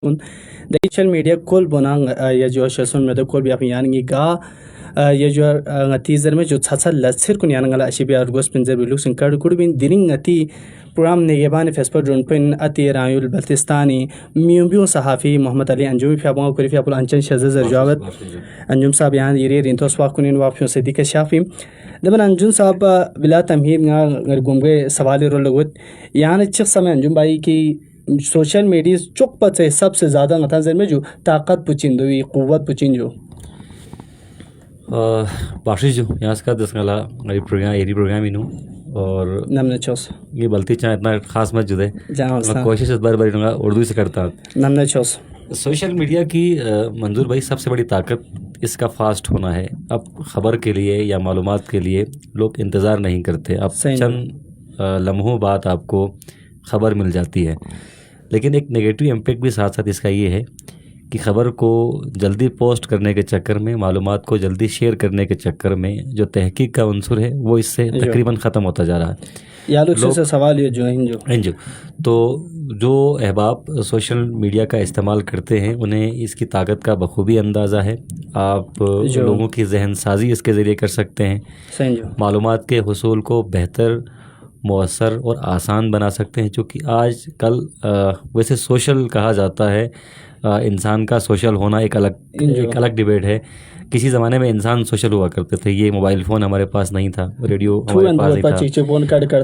social media kol bonang ya jo shason me kol bi apyan ngi ga ya jo ngati zerme jo chacha latsir kun yan ngala shibi argos pinzer bi luxin card kurbin dining ngati program ne yabani facebook ron pin ati rayul baltistani miyumbion sahafi muhammad ali anjumi fiabon kuri fiabul anchan shazazar jawad anjum sab yan yiri rinto swa kunin wafyon sidika shafi دبن انجن صاحب بلا تمہید نہ گمگے سوال رو لگت یہاں چک سمے انجم بھائی کی سوشل میڈیا چک پچے سب سے زیادہ متاثر میں جو طاقت پچندوی قوت پچین جو باشی جو یہاں سے کا دس گلا میری پروگرام ایری پروگرام ہی اور نمنے چوس یہ بلتی چاہیں اتنا خاص مت جدے میں کوشش اس بار باری اردو سے کرتا نمنے چوس سوشل میڈیا کی منظور بھائی سب سے بڑی طاقت اس کا فاسٹ ہونا ہے. اب خبر کے لیے یا معلومات کے لیے لوگ انتظار نہیں کرتے, اب چند لمحوں بعد آپ کو خبر مل جاتی ہے. لیکن ایک نگیٹو امپیکٹ بھی ساتھ ساتھ اس کا یہ ہے کہ خبر کو جلدی پوسٹ کرنے کے چکر میں, معلومات کو جلدی شیئر کرنے کے چکر میں جو تحقیق کا عنصر ہے وہ اس سے تقریباً ختم ہوتا جا رہا ہے. سے سوال یہ جو تو جو احباب سوشل میڈیا کا استعمال کرتے ہیں انہیں اس کی طاقت کا بخوبی اندازہ ہے. آپ لوگوں کی ذہن سازی اس کے ذریعے کر سکتے ہیں, معلومات کے حصول کو بہتر, مؤثر اور آسان بنا سکتے ہیں. چونکہ آج کل ویسے سوشل کہا جاتا ہے, انسان کا سوشل ہونا ایک الگ ڈیبیٹ ہے. کسی زمانے میں انسان سوشل ہوا کرتے تھے, یہ موبائل فون ہمارے پاس نہیں تھا, ریڈیو ہمارے پاس نہیں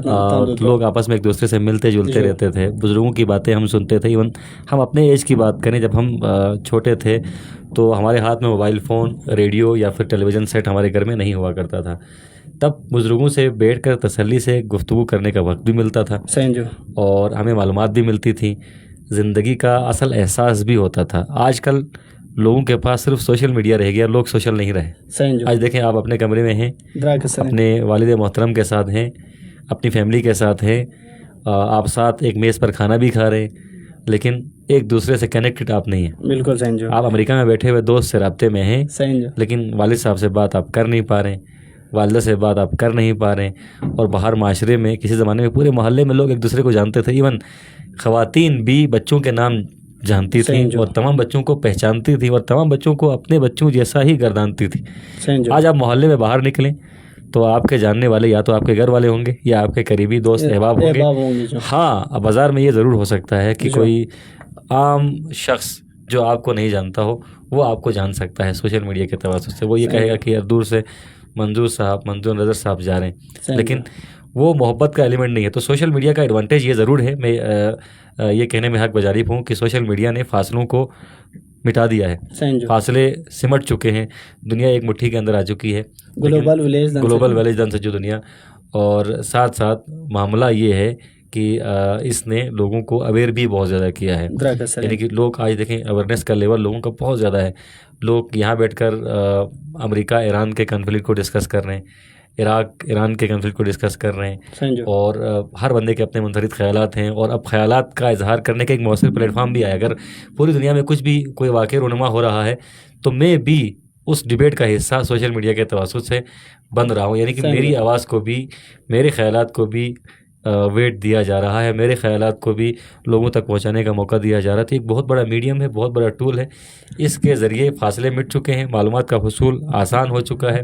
تھا, لوگ آپس میں ایک دوسرے سے ملتے جلتے رہتے تھے, بزرگوں کی باتیں ہم سنتے تھے. ایون ہم اپنے ایج کی بات کریں, جب ہم چھوٹے تھے تو ہمارے ہاتھ میں موبائل فون, ریڈیو یا پھر ٹیلی ویژن سیٹ ہمارے گھر میں نہیں ہوا کرتا تھا. تب بزرگوں سے بیٹھ کر تسلی سے گفتگو کرنے کا وقت بھی ملتا تھا اور ہمیں معلومات بھی ملتی تھی, زندگی کا اصل احساس بھی ہوتا تھا. آج کل لوگوں کے پاس صرف سوشل میڈیا رہ گیا, لوگ سوشل نہیں رہے. آج دیکھیں آپ اپنے کمرے میں ہیں, اپنے والد محترم کے ساتھ ہیں, اپنی فیملی کے ساتھ ہیں, آپ ساتھ ایک میز پر کھانا بھی کھا رہے ہیں, لیکن ایک دوسرے سے کنیکٹڈ آپ نہیں ہیں. بالکل آپ امریکہ میں بیٹھے ہوئے دوست سے رابطے میں ہیں, لیکن والد صاحب سے بات آپ کر نہیں پا رہے ہیں, والدہ سے بات آپ کر نہیں پا رہے ہیں. اور باہر معاشرے میں کسی زمانے میں پورے محلے میں لوگ ایک دوسرے کو جانتے تھے, ایون خواتین بھی بچوں کے نام جانتی تھیں اور تمام بچوں کو پہچانتی تھی اور تمام بچوں کو اپنے بچوں جیسا ہی گردانتی تھی. آج آپ محلے میں باہر نکلیں تو آپ کے جاننے والے یا تو آپ کے گھر والے ہوں گے یا آپ کے قریبی دوست احباب ہوں گے. ہاں, بازار میں یہ ضرور ہو سکتا ہے کہ کوئی عام شخص جو آپ کو نہیں جانتا ہو وہ آپ کو جان سکتا ہے سوشل میڈیا کے توسط سے. وہ یہ کہے گا کہ دور سے منظور نظر صاحب جا رہے ہیں, لیکن وہ محبت کا ایلیمنٹ نہیں ہے. تو سوشل میڈیا کا ایڈوانٹیج یہ ضرور ہے, میں یہ کہنے میں حق بجانب ہوں کہ سوشل میڈیا نے فاصلوں کو مٹا دیا ہے, فاصلے سمٹ چکے ہیں, دنیا ایک مٹھی کے اندر آ چکی ہے, گلوبل ویلیج دن سے جو دنیا. اور ساتھ ساتھ معاملہ یہ ہے کہ اس نے لوگوں کو اویئر بھی بہت زیادہ کیا ہے. یعنی کہ لوگ آج دیکھیں اویئرنیس کا لیول لوگوں کا بہت زیادہ ہے. لوگ یہاں بیٹھ کر امریکہ ایران کے کنفلکٹ کو ڈسکس کر رہے ہیں, عراق ایران کے کنفلکٹ کو ڈسکس کر رہے ہیں, اور ہر بندے کے اپنے منفرد خیالات ہیں. اور اب خیالات کا اظہار کرنے کا ایک مؤثر پلیٹ فارم بھی آیا. اگر پوری دنیا میں کچھ بھی کوئی واقعہ رونما ہو رہا ہے تو میں بھی اس ڈیبیٹ کا حصہ سوشل میڈیا کے توسط سے بن رہا ہوں. یعنی کہ میری آواز کو بھی, میرے خیالات کو بھی ویٹ دیا جا رہا ہے, میرے خیالات کو بھی لوگوں تک پہنچانے کا موقع دیا جا رہا ہے. تو ایک بہت بڑا میڈیم ہے, بہت بڑا ٹول ہے. اس کے ذریعے فاصلے مٹ چکے ہیں, معلومات کا حصول آسان ہو چکا ہے.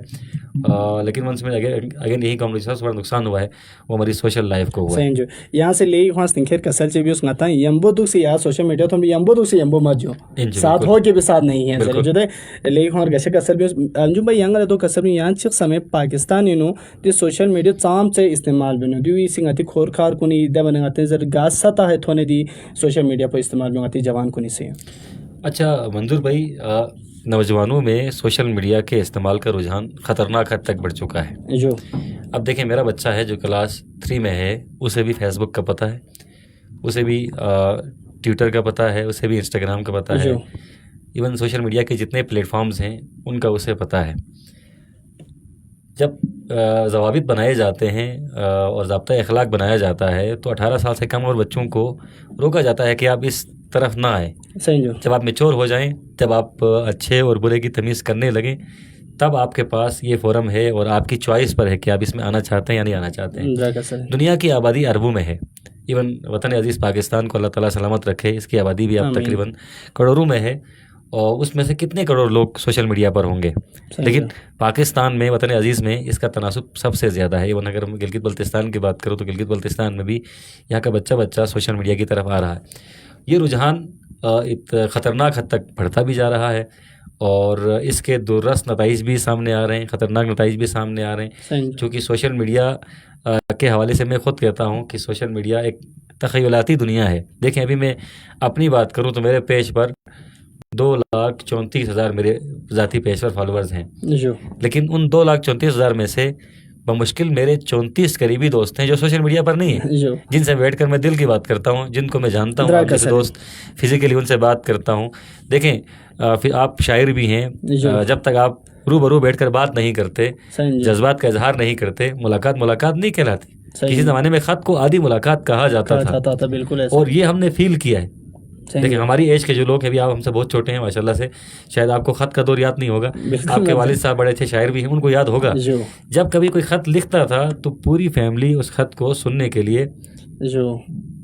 لیکن ونس میں اگین یہی کام سب سے بڑا نقصان ہوا ہے وہ ہماری سوشل لائف کو ہوا ہے. یہاں سے لے خواست خیر کسل سے بھی اس نتا یمبو دو سے یا سوشل میڈیا تو یمبو دو سے یمبو مت جو ساتھ ہو کے بھی ساتھ نہیں ہے جو دے لے خور گشے کسل بھی انجم بھائی ینگ تو کسل یہاں چھ سمے پاکستان نو دی سوشل میڈیا تام سے استعمال بنو دی سنگتی خور خار کنی دے بنگتے زر گاس ستا ہے تھونے دی سوشل میڈیا پر استعمال بنگتی جوان کنی سے. اچھا منظور بھائی, نوجوانوں میں سوشل میڈیا کے استعمال کا رجحان خطرناک حد تک بڑھ چکا ہے. جو اب دیکھیں میرا بچہ ہے جو کلاس 3 میں ہے, اسے بھی فیس بک کا پتہ ہے, اسے بھی ٹویٹر کا پتہ ہے, اسے بھی انسٹاگرام کا پتہ ہے, ایون سوشل میڈیا کے جتنے پلیٹ فارمز ہیں ان کا اسے پتہ ہے. جب ضوابط بنائے جاتے ہیں اور ضابطہ اخلاق بنایا جاتا ہے تو 18 سال سے کم اور بچوں کو روکا جاتا ہے کہ آپ اس طرف نہ آئیں. جب آپ میچور ہو جائیں, جب آپ اچھے اور برے کی تمیز کرنے لگیں, تب آپ کے پاس یہ فورم ہے اور آپ کی چوائس پر ہے کہ آپ اس میں آنا چاہتے ہیں یا نہیں آنا چاہتے ہیں. دنیا کی آبادی اربوں میں ہے, ایون وطن عزیز پاکستان کو اللہ تعالیٰ سلامت رکھے، اس کی آبادی بھی اب تقریباً کروڑوں میں ہے، اور اس میں سے کتنے کروڑ لوگ سوشل میڈیا پر ہوں گے، لیکن پاکستان میں وطن عزیز میں اس کا تناسب سب سے زیادہ ہے۔ ایون اگر گلگت بلتستان کی بات کروں تو گلگت بلتستان میں بھی یہاں کا بچہ سوشل میڈیا کی طرف آ رہا ہے۔ یہ رجحان خطرناک حد تک بڑھتا بھی جا رہا ہے، اور اس کے دوررس نتائج بھی سامنے آ رہے ہیں، خطرناک نتائج بھی سامنے آ رہے ہیں، چونکہ سوشل میڈیا کے حوالے سے میں خود کہتا ہوں کہ سوشل میڈیا ایک تخیلاتی دنیا ہے۔ دیکھیں ابھی میں اپنی بات کروں تو میرے پیج پر 2,34,000 میرے ذاتی پیج پر فالوورز ہیں، لیکن ان 2,34,000 میں سے بمشکل میرے 34 قریبی دوست ہیں جو سوشل میڈیا پر نہیں ہیں، جن سے بیٹھ کر میں دل کی بات کرتا ہوں، جن کو میں جانتا ہوں، آپ جیسے دوست فزیکلی ان سے بات کرتا ہوں۔ دیکھیں آپ شاعر بھی ہیں، جب تک آپ روبرو بیٹھ کر بات نہیں کرتے، جذبات کا اظہار نہیں کرتے، ملاقات نہیں کہلاتی۔ کسی زمانے میں خط کو آدھی ملاقات کہا جاتا تھا، اور یہ ہم نے فیل کیا ہے۔ دیکھیں ہماری ایج کے جو لوگ ہیں، ابھی آپ ہم سے بہت چھوٹے ہیں ماشاءاللہ سے، شاید آپ کو خط کا دور یاد نہیں ہوگا، آپ کے والد صاحب بڑے اچھے شاعر بھی ہیں، ان کو یاد ہوگا جب کبھی کوئی خط لکھتا تھا تو پوری فیملی اس خط کو سننے کے لیے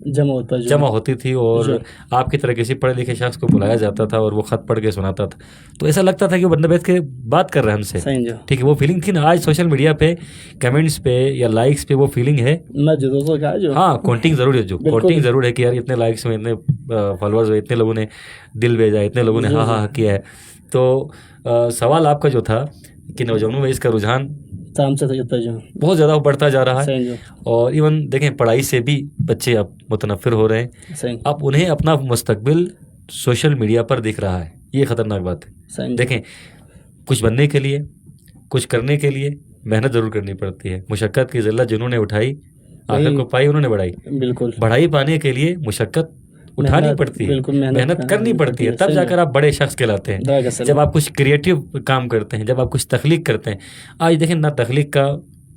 جمع ہوتی تھی، اور آپ کی طرح کسی پڑھے لکھے شخص کو بلایا جاتا تھا اور وہ خط پڑھ کے سناتا تھا، تو ایسا لگتا تھا کہ وہ بندہ بیٹھ کے بات کر رہا ہے ہم سے، ٹھیک ہے، وہ فیلنگ تھی نا۔ آج سوشل میڈیا پہ کمنٹس پہ یا لائکس پہ وہ فیلنگ ہے، ہاں کاؤنٹنگ ضرور ہے، جو کاؤنٹنگ ضرور ہے کہ یار اتنے لائکس ہوئے، اتنے فالوورز ہوئے، اتنے لوگوں نے دل بھیجا، اتنے لوگوں نے ہاں ہاں کیا ہے۔ تو سوال آپ کا جو تھا کہ نوجوانوں میں اس کا رجحان بہت زیادہ بڑھتا جا رہا ہے، اور ایون دیکھیں پڑھائی سے بھی بچے اب متنفر ہو رہے ہیں، اب انہیں اپنا مستقبل سوشل میڈیا پر دکھ رہا ہے، یہ خطرناک بات ہے۔ دیکھیں کچھ بننے کے لیے، کچھ کرنے کے لیے محنت ضرور کرنی پڑتی ہے، مشقت کی ذلت جنہوں نے اٹھائی آخر کو پائی انہوں نے بڑھائی پانے کے لیے مشقت اٹھانی پڑتی ہے، محنت کرنی پڑتی ہے، تب جا کر آپ بڑے شخص کہلاتے ہیں، جب آپ کچھ کریٹو کام کرتے ہیں، جب آپ کچھ تخلیق کرتے ہیں۔ آج دیکھیں نہ تخلیق کا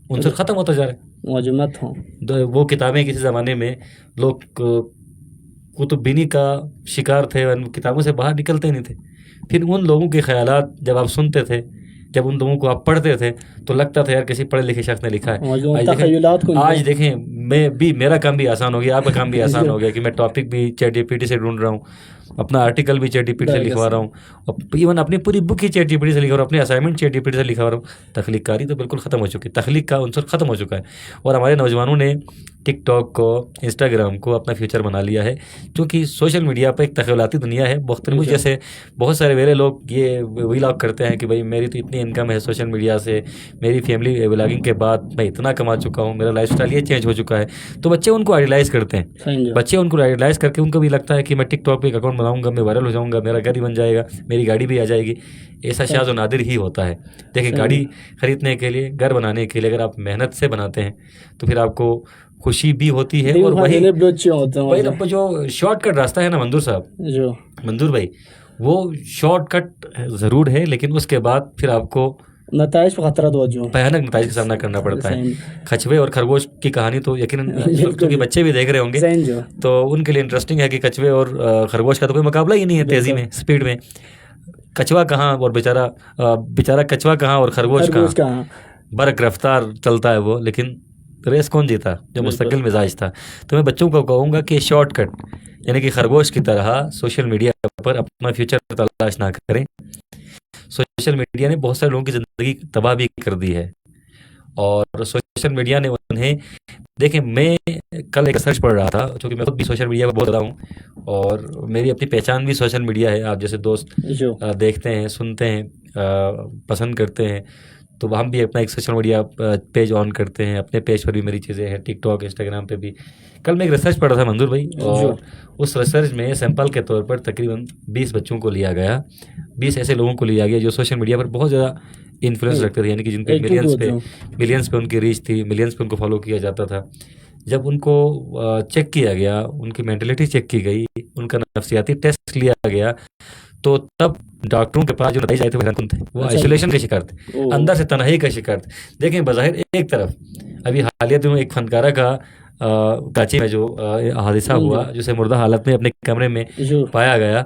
عنصر ختم ہوتا جا رہا ہے، وہ کتابیں کسی زمانے میں لوگ کتب بینی کا شکار تھے، ان کتابوں سے باہر نکلتے نہیں تھے، پھر ان لوگوں کے خیالات جب آپ سنتے تھے، جب ان لوگوں کو آپ پڑھتے تھے تو لگتا تھا یار کسی پڑھے لکھے شخص نے لکھا ہے۔ آج دیکھیں میرا کام بھی آسان ہو گیا، آپ کا کام بھی آسان ہو گیا کہ میں ٹاپک بھی چیٹ جی پی ٹی سے ڈھونڈ رہا ہوں، اپنا آرٹیکل بھی چیٹ جی پی ٹی سے لکھوا رہا ہوں، ایون اپنی پوری بک ہی چیٹ جی پی ٹی سے لکھوا رہا ہوں، اپنے assignment Chat G P T سے لکھوا رہا ہوں۔ تخلیق کاری تو بالکل ختم ہو چکی ہے، تخلیق کا عنصر ختم ہو چکا ہے، اور ہمارے نوجوانوں نے ٹک ٹاک کو، انسٹاگرام کو اپنا فیوچر بنا لیا ہے، کیونکہ سوشل میڈیا پہ ایک تخیلاتی دنیا ہے۔ مختلف جیسے بہت سارے میرے لوگ یہ ویلاگ کرتے ہیں کہ بھائی میری تو اتنی انکم ہے سوشل میڈیا سے، میری فیملی ولاگنگ کے بعد میں اتنا کما چکا ہوں، میرا لائف اسٹائل یہ چینج ہو چکا ہے، تو بچے ان کو آئیڈیلائز کرتے ہیں، بچے ان کو آئیڈیلائز کر کے ان کو بھی لگتا ہے کہ میں ٹک ٹاک پہ ایک اکاؤنٹ بناؤں گا، میں وائرل ہو جاؤں گا، میرا گھر ہی بن جائے گا، میری گاڑی بھی آ جائے گی۔ ایسا شاذ و نادر ہی ہوتا ہے۔ دیکھیں گاڑی خریدنے کے لیے، گھر بنانے کے لیے اگر آپ محنت سے بناتے ہیں تو پھر آپ کو خوشی بھی ہوتی ہے، اور وہی جو شارٹ کٹ راستہ ہے نا منظور بھائی، وہ شارٹ کٹ ضرور ہے، لیکن اس کے بعد پھر آپ کو نتائج پر خطرہ توجہ، بھیانک نتائج کا سامنا کرنا پڑتا ہے۔ کچھوے اور خرگوش کی کہانی تو یقیناً کیونکہ بچے بھی دیکھ رہے ہوں گے تو ان کے لیے انٹرسٹنگ ہے کہ کچھوے اور خرگوش کا تو کوئی مقابلہ ہی نہیں ہے تیزی میں، اسپیڈ میں۔ کچھوا کہاں اور بیچارہ کچھوا کہاں اور خرگوش کہاں، برق رفتار چلتا ہے وہ، لیکن ریس کون جیتا؟ جو مستقل مزاج تھا۔ تو میں بچوں کو کہوں گا کہ شارٹ کٹ یعنی کہ خرگوش کی طرح سوشل میڈیا پر اپنا فیوچر تلاش نہ کریں۔ سوشل میڈیا نے بہت سارے لوگوں کی زندگی تباہ بھی کر دی ہے، اور سوشل میڈیا نے انہیں، دیکھیں میں کل ایک ریسرچ پڑھ رہا تھا، چونکہ میں خود بھی سوشل میڈیا پر بہت زیادہ ہوں اور میری اپنی پہچان بھی سوشل میڈیا ہے، آپ جیسے دوست دیکھتے ہیں، سنتے ہیں، پسند کرتے ہیں، تو ہم بھی اپنا ایک سوشل میڈیا پیج آن کرتے ہیں، اپنے پیج پر بھی میری چیزیں ہیں، ٹک ٹاک، انسٹاگرام پہ بھی۔ کل میں ایک ریسرچ پڑھ رہا تھا منظور بھائی، اور اس ریسرچ میں سیمپل کے طور پر تقریباً 20 بچوں کو لیا گیا، 20 ایسے لوگوں کو لیا گیا جو سوشل میڈیا پر بہت زیادہ انفلوئنس رکھتے تھے، یعنی کہ جن پہ ملینس پہ ان کی ریچ تھی، ملینس پہ ان کو فالو کیا جاتا تھا۔ جب ان کو چیک کیا گیا، ان کی مینٹلٹی چیک کی گئی، ان کا نفسیاتی ٹیسٹ لیا گیا، تو تب ڈاکٹروں کے پاس جو نتائج آئے تھے وہ حیران کن تھے، وہ آئسولیشن کے شکار تھے، اندر سے تنہائی کا شکار تھے۔ دیکھیں بظاہر ایک طرف ابھی حالیہ دنوں ایک فنکارہ کا کراچی میں جو حادثہ ہوا، جسے مردہ حالت میں اپنے کمرے میں پایا گیا،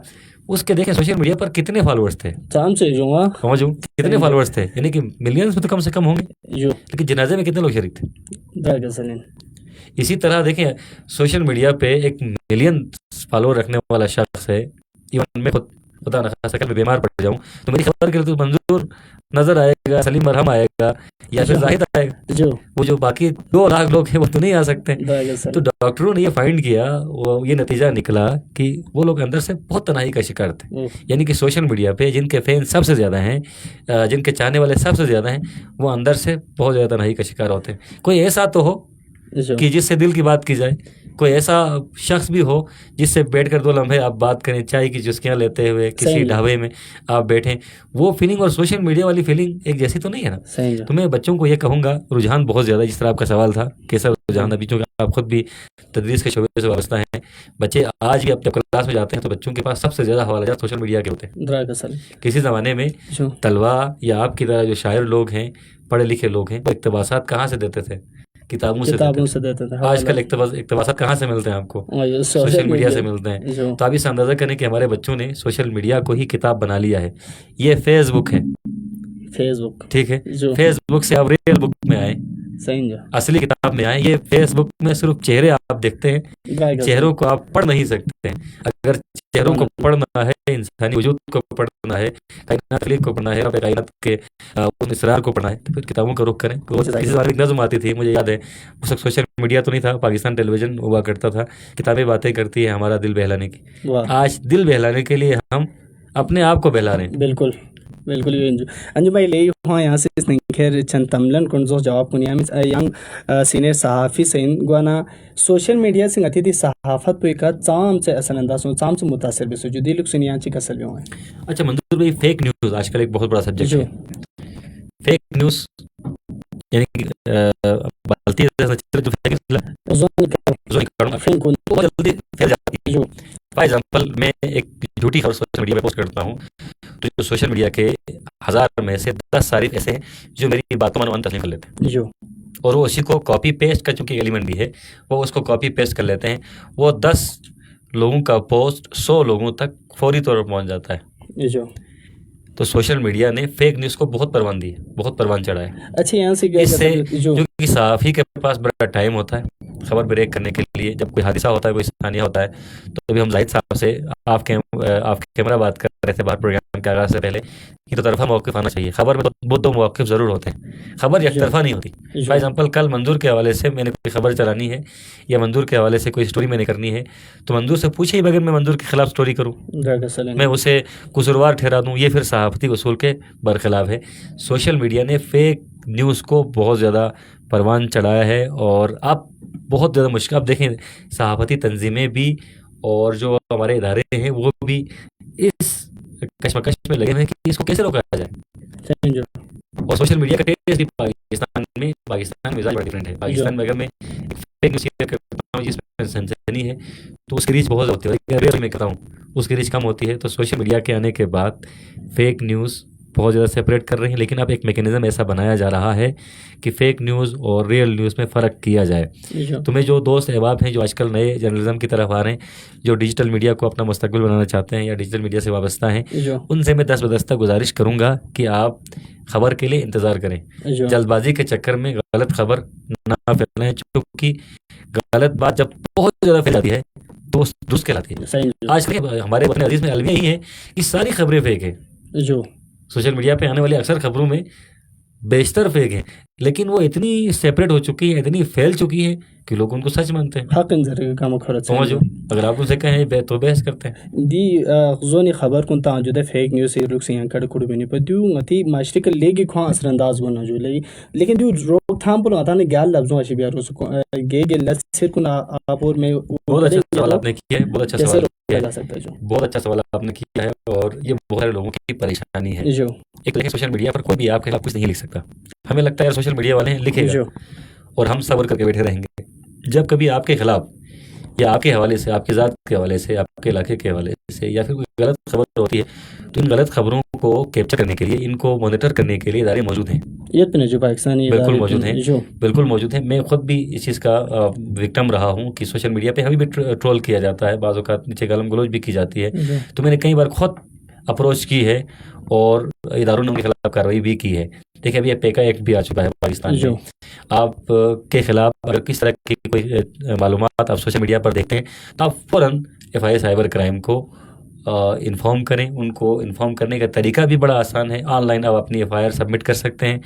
اس کے دیکھیں سوشل میڈیا پر کتنے فالوورز تھے، کتنے فالوورز تھے، یعنی کہ ملینز میں تو کم سے کم ہوں گے، لیکن جنازے میں کتنے لوگ شریک تھے؟ اسی طرح دیکھیں سوشل میڈیا پہ ایک ملین فالوور رکھنے والا شخص ہے، ایون میں خود خدا نخواستہ کل میں بیمار پڑ جاؤں تو میری خبر کے لیے تو منظور نظر آئے گا، سلیم مرہم آئے گا یا پھر زاہد آئے گا، وہ جو باقی 2 لاکھ لوگ ہیں وہ تو نہیں آ سکتے. تو ڈاکٹروں نے یہ فائنڈ کیا، وہ یہ نتیجہ نکلا کہ وہ لوگ اندر سے بہت تنہائی کا شکار تھے. یعنی کہ سوشل میڈیا پہ جن کے فین سب سے زیادہ ہیں، جن کے چاہنے والے سب سے زیادہ ہیں، وہ اندر سے بہت زیادہ تنہائی کا شکار ہوتے ہیں. کوئی ایسا تو ہو کہ جس سے دل کی بات کی جائے، کوئی ایسا شخص بھی ہو جس سے بیٹھ کر 2 لمحے آپ بات کریں، چائے کی چسکیاں لیتے ہوئے کسی ڈھابے میں آپ بیٹھیں. وہ فیلنگ اور سوشل میڈیا والی فیلنگ ایک جیسی تو نہیں ہے نا. تو میں بچوں کو یہ کہوں گا، رجحان بہت زیادہ، جس طرح آپ کا سوال تھا کیسا رجحان ابھی، چونکہ آپ خود بھی تدریس کے شعبے سے وابستہ ہیں، بچے آج بھی اپنے کلاس میں جاتے ہیں تو بچوں کے پاس سب سے زیادہ حوالہ جات سوشل میڈیا کے ہوتے ہیں. کسی زمانے میں طلبا یا آپ کی طرح جو شاعر لوگ ہیں، پڑھے لکھے لوگ ہیں، وہ اقتباسات کہاں سے دیتے تھے؟ کتابوں سے دیتے تھے. آج کل اقتباسات کہاں سے ملتے ہیں آپ کو؟ سوشل میڈیا سے ملتے ہیں. تو آپ اس سے اندازہ کریں کہ ہمارے بچوں نے سوشل میڈیا کو ہی کتاب بنا لیا ہے. یہ فیس بک ہے، ٹھیک ہے، فیس بک سے آپ ریئل بک میں آئے، اصلی کتاب میں آئے. یہ فیس بک میں صرف چہرے آپ دیکھتے ہیں، چہروں کو آپ پڑھ نہیں سکتے ہیں. اگر چہروں کو پڑھنا ہے، انسانی وجود کو پڑھنا ہے، کائنات خلیق کو پڑھنا ہے، رب کائنات کے اسرار کو پڑھنا ہے، تو پھر کتابوں کا رخ کریں. کسی بار ایک نظم آتی تھی، مجھے یاد ہے، اس وقت سوشل میڈیا تو نہیں تھا، پاکستان ٹیلی ویژن ہوا کرتا تھا، کتابیں باتیں کرتی ہے ہمارا دل بہلانے کی. آج دل بہلانے کے لیے ہم اپنے آپ کو بہلا رہے ہیں. بالکل بالکل. انجم بھائی لے ہاں یہاں سے اس خیر چند تملن کنزو جواب کنیا ینگ سینئر صحافی سین گوانا سوشل میڈیا سے اتی دی صحافت پہ کا چام سے اثر انداز ہوں، چام سے متاثر بھی سو جو دی لوگ سنیاں چی کسل بھی ہوئے. اچھا منظور بھائی، فیک نیوز آج کل ایک بہت بڑا سبجیکٹ ہے. فیک نیوز یعنی بلتی بہت جلدی پھیل جاتی ہے. فار ایگزامپل میں ایک جھوٹی خبر سوشل میڈیا پہ پوسٹ کرتا ہوں تو جو سوشل میڈیا کے 1000 میں سے 10 صارف ایسے ہیں جو میری باتوں میں تسلیم کر لیتے ہیں، اور وہ اسی کو کاپی پیسٹ کا، چونکہ ایلیمنٹ بھی ہے، وہ اس کو کاپی پیسٹ کر لیتے ہیں. وہ 10 لوگوں کا پوسٹ 100 لوگوں تک فوری طور پر پہنچ جاتا ہے. تو سوشل میڈیا نے فیک نیوز کو بہت پروان دی ہے، بہت پروان چڑھا ہے. اچھا یہاں سے اس سے کیونکہ صحافی کے پاس بڑا ٹائم ہوتا ہے خبر بریک کرنے کے لیے. جب کوئی حادثہ ہوتا ہے، کوئی ثانیہ ہوتا ہے، تو ابھی ہم زاہد صاحب سے آپ کیمرہ بات کر رہے تھے باہر پروگرام کے آغاز سے پہلے کہ دو طرفہ موقف آنا چاہیے. خبر میں تو 2 موقف ضرور ہوتے ہیں، خبر یک طرفہ نہیں ہوتی. فار ایگزامپل کل منظور کے حوالے سے میں نے کوئی خبر چلانی ہے یا منظور کے حوالے سے کوئی اسٹوری میں نے کرنی ہے، تو منظور سے پوچھے ہی بغیر میں منظور کے خلاف اسٹوری کروں، میں اسے قصوروار ٹھہرا دوں، یہ پھر صحافتی اصول کے برخلاف ہے. سوشل میڈیا نے فیک نیوز کو بہت زیادہ پروان چڑھایا ہے، اور اب بہت زیادہ مشکل. اب دیکھیں صحافتی تنظیمیں بھی اور جو ہمارے ادارے ہیں وہ بھی اس کشمکش میں لگے ہوئے ہیں کہ اس کو کیسے روکا جائے. اور سوشل میڈیا کا ٹیسٹ بھی پاکستان میں مزاج بڑا ڈفرینٹ ہے. پاکستان میں اگر میں فیک نیوز شیئر کرتا ہوں جس میں سنسنی ہے تو اس کی ریچ بہت ہوتی ہے، اگر میں کرتا ہوں اس کی ریچ کم ہوتی ہے. تو سوشل میڈیا کے آنے کے بعد فیک نیوز بہت زیادہ سپریٹ کر رہے ہیں، لیکن اب ایک میکینزم ایسا بنایا جا رہا ہے کہ فیک نیوز اور ریئل نیوز میں فرق کیا جائے. تمہیں جو دوست احباب ہیں جو آج کل نئے جرنلزم کی طرف آ رہے ہیں، جو ڈیجیٹل میڈیا کو اپنا مستقبل بنانا چاہتے ہیں یا ڈیجیٹل میڈیا سے وابستہ ہیں، ان سے میں دست بدستہ گزارش کروں گا کہ آپ خبر کے لیے انتظار کریں. جلد بازی کے چکر میں غلط خبر نہ پھیلائیں، چونکہ غلط بات جب بہت زیادہ پھیل جاتی ہے تو درست کہلاتی ہے. آج کل ہمارے وطن عزیز میں المیہ یہی ہے کہ ساری خبریں فیک ہیں. سوشل میڈیا پہ آنے والی اکثر خبروں میں بیشتر فیک ہیں، لیکن وہ اتنی سیپریٹ ہو چکی ہیں، اتنی پھیل چکی ہیں کہ لوگ ان کو سچ مانتے ہیں. سمجھو اگر آپ ان سے کہیں تو بحث کرتے ہیں. دی غزونی خبر کن تعجد فیک نیوز سے لوگ سیاں کڑ کڑ بنی پر دیو متی معاشرے کے لے گی کھواں اثر انداز بنا جو لئی، لیکن دیو روک تھام پر آتا نے گیال لفظوں اشی بیار روز گے لسر کن آپور میں. بہت اچھا سوال آپ نے کیا ہے، بہت اچھا سوال بہت اچھا سوال آپ نے کیا ہے، اور یہ بہت سارے لوگوں کی پریشانی ہے. ایک لیکن سوشل میڈیا پر کوئی بھی آپ کے خلاف کچھ نہیں لکھ سکتا. ہمیں لگتا ہے یار سوشل میڈیا والے ہیں لکھے گا اور ہم صبر کر کے بیٹھے رہیں گے. جب کبھی آپ کے خلاف یا آپ کے حوالے سے، آپ کی ذات کے حوالے سے، آپ کے علاقے کے حوالے سے یا پھر کوئی غلط خبر ہوتی ہے تو ان غلط خبروں کو کیپچر کرنے کے لیے، ان کو مانیٹر کرنے کے لیے ادارے موجود ہیں. جو پاکستانی بالکل موجود ہیں، بالکل موجود ہیں. میں خود بھی اس چیز کا وکٹم رہا ہوں کہ سوشل میڈیا پہ ہمیں بھی ٹرول کیا جاتا ہے، بعض اوقات نیچے گالم گلوچ بھی کی جاتی ہے. تو میں نے کئی بار خود اپروچ کی ہے اور اداروں نے ان کے خلاف کارروائی بھی کی ہے. دیکھیں ابھی پیکا ایکٹ بھی آ چکا ہے پاکستان میں. آپ کے خلاف اگر کس طرح کی کوئی معلومات آپ سوشل میڈیا پر دیکھتے ہیں تو آپ فوراً FIR سائبر کرائم کو انفارم کریں. ان کو انفارم کرنے کا طریقہ بھی بڑا آسان ہے. آن لائن آپ اپنی FIR سبمٹ کر سکتے ہیں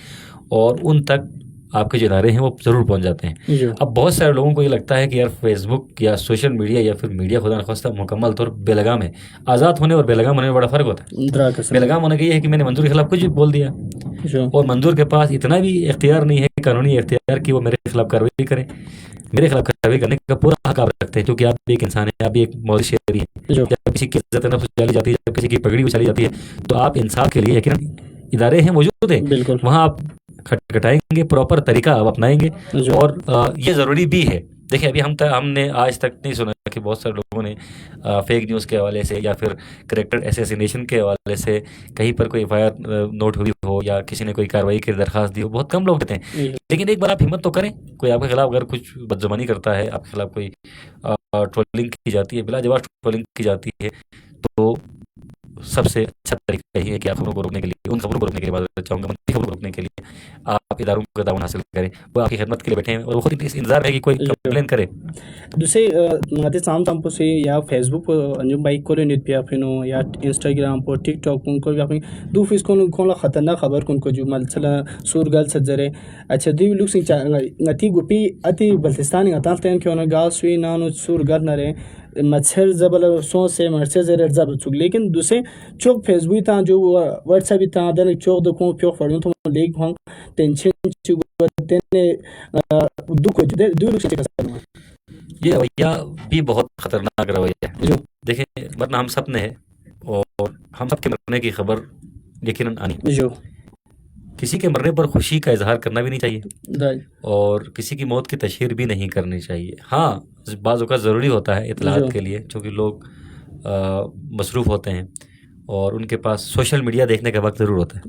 اور ان تک آپ کے جو ادارے ہیں وہ ضرور پہنچ جاتے ہیں. اب بہت سارے لوگوں کو یہ لگتا ہے کہ یار فیس بک یا سوشل میڈیا یا پھر میڈیا خدا نخواستہ مکمل طور بے لگام ہے. آزاد ہونے اور بے لگام ہونے میں بڑا فرق ہوتا ہے. بے لگام ہونے کا یہ ہے کہ میں نے منظور کے خلاف کچھ بھی بول دیا اور منظور کے پاس اتنا بھی اختیار نہیں ہے قانونی اختیار کہ وہ میرے خلاف کارروائی کرے. میرے خلاف کارروائی کرنے کا پورا حق آپ رکھتے ہیں کیونکہ آپ بھی ایک انسان ہیں, آپ بھی ایک مودی شہری ہیں. جب کسی کی عزت نفس چلی جاتی ہے, جب کسی کی پگڑی چلی جاتی ہے تو آپ انصاف کے لیے یقیناً ادارے ہیں موجود ہیں, وہاں آپ کھٹکھٹائیں گے, پراپر طریقہ آپ اپنائیں گے اور یہ ضروری بھی ہے. دیکھیں ابھی ہم نے آج تک نہیں سنا کہ بہت سارے لوگوں نے فیک نیوز کے حوالے سے یا پھر کریکٹر اسیسینیشن کے حوالے سے کہیں پر کوئی FIR نوٹ ہوئی ہو یا کسی نے کوئی کارروائی کی درخواست دی ہو. بہت کم لوگ دیتے ہیں. لیکن ایک بار آپ ہمت تو کریں. کوئی آپ کے خلاف اگر کچھ بدزبانی کرتا ہے, آپ کے خلاف کوئی ٹرولنگ کی جاتی ہے, بلا جواب ٹرولنگ کی جاتی ہے, تو سب سے اچھا طریقہ یہی ہے کہ آپ خبروں کو روکنے کے لیے, ان خبروں کو روکنے کے لیے بات چاہوں گا, منفی خبروں کو روکنے کے لیے آپ اداروں کا تعاون حاصل کریں. وہ آپ کی خدمت کے لیے بیٹھے ہیں اور وہ خود اس انتظار ہے کہ کوئی کمپلین کرے. دوسرے ماتے سام تام پوسے یا فیس بک انجم بائک کو نیٹ پہ اپنو یا انسٹاگرام پر ٹک ٹاک کو اپنی دو فیس کو خطرناک خبر کو جو ملسلہ سور گل سجرے اچھا دی لوک سنگ نتی گپی اتی بلتستانی اتال تین کہ انہوں گال سوئی نانو سور گل نہ رہے مچھر زبل سو سے مرچے زیر زبل چک. لیکن دوسرے چوک فیس بک تا جو واٹس ایپ تا دن چوک دکھوں پیو فڑوں تو لیک ہوں ٹینشن چوک تینے دو کو دو لوک سنگ کسا یہ رویہ بھی بہت خطرناک رویہ ہے. دیکھیں ورنہ ہم سب نے ہے اور ہم سب کے مرنے کی خبر یقیناً آنی. کسی کے مرنے پر خوشی کا اظہار کرنا بھی نہیں چاہیے اور کسی کی موت کی تشہیر بھی نہیں کرنی چاہیے. ہاں بعض اوقات ضروری ہوتا ہے اطلاعات کے لیے چونکہ لوگ مصروف ہوتے ہیں اور ان کے پاس سوشل میڈیا دیکھنے کا وقت ضرور ہوتا ہے.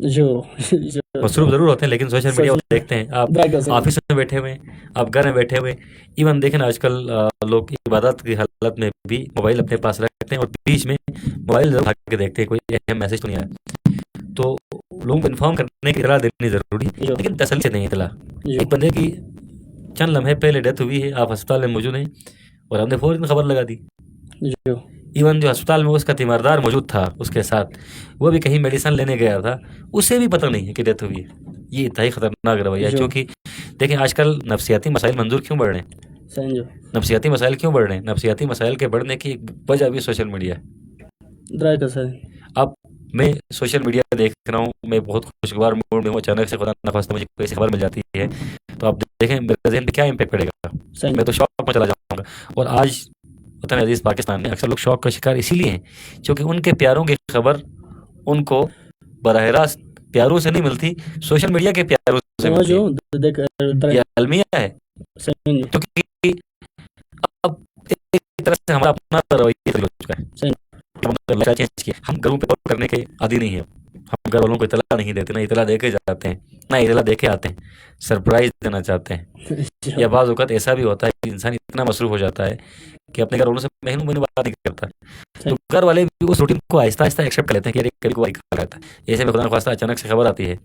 مصروف ضرور ہوتے ہیں لیکن سوشل میڈیا دیکھتے ہیں. آپ آفس میں بیٹھے ہوئے, آپ گھر میں بیٹھے ہوئے, ایون دیکھیں آج کل لوگ عبادت کی حالت میں بھی موبائل اپنے پاس رکھتے ہیں اور بیچ میں موبائل ضرور اٹھا کے دیکھتے ہیں کوئی اہم میسج تو نہیں آیا. تو لوگوں کو انفارم کرنے کی اطلاع دینی ضروری ہے لیکن تسلی سے نہیں اطلاع. ایک بندے کی چند لمحے پہلے ڈیتھ ہوئی ہے, آپ ہسپتال میں موجود ہیں اور ہم نے فوراً خبر لگا دی. ایون جو ہسپتال میں اس کا تیماردار موجود تھا اس کے ساتھ, وہ بھی کہیں میڈیسن لینے گیا تھا, اسے بھی پتہ نہیں ہے کہ ڈیتھ ہوئی ہے. یہ انتہائی خطرناک رویہ ہے کیونکہ دیکھیں آج کل نفسیاتی مسائل منظور کیوں بڑھ رہے ہیں, نفسیاتی مسائل کیوں بڑھ رہے ہیں. نفسیاتی مسائل کے بڑھنے کی وجہ بھی سوشل میڈیا ہے. اب میں سوشل میڈیا دیکھ رہا ہوں, میں بہت خوشگوار موڈ میں ہوں, اچانک سے خدا نخواستہ مجھے کوئی ایسی خبر مل جاتی ہے تو آپ دیکھیں میرے ذہن پہ کیا امپیکٹ پڑے گا. میں تو شوق میں چلا جاؤں گا. اور آج وطن عزیز پاکستان میں اکثر لوگ شوق کا شکار اسی لیے ہیں کیونکہ ان کے پیاروں کی خبر ان کو براہ راست پیاروں سے نہیں ملتی, سوشل میڈیا کے پیاروں سے ملتی ہے. یہ المیہ ہے کیونکہ اب ایک طرح سے ہمارا اپنا رویہ ہو چکا ہے. ہم گھروں پہ کال کرنے کے عادی نہیں ہیں. ہم گھر والوں کو اطلاع نہیں دیتے, نہ اطلاع دے کے جاتے ہیں, نہ اطلاع دے کے آتے ہیں. سرپرائز دینا چاہتے ہیں. یا بعض اوقات ایسا بھی ہوتا ہے کہ انسان اتنا مصروف ہو جاتا ہے کہ اپنے گھر والوں سے مہینوں بات نہیں کرتا. تو گھر والے بھی اس روٹین کو آہستہ آہستہ ایکسیپٹ کر لیتے ہیں کہ کبھی کوئی رہتا ہے. ایسے میں خدا نخواستہ اچانک سے خبر آتی ہے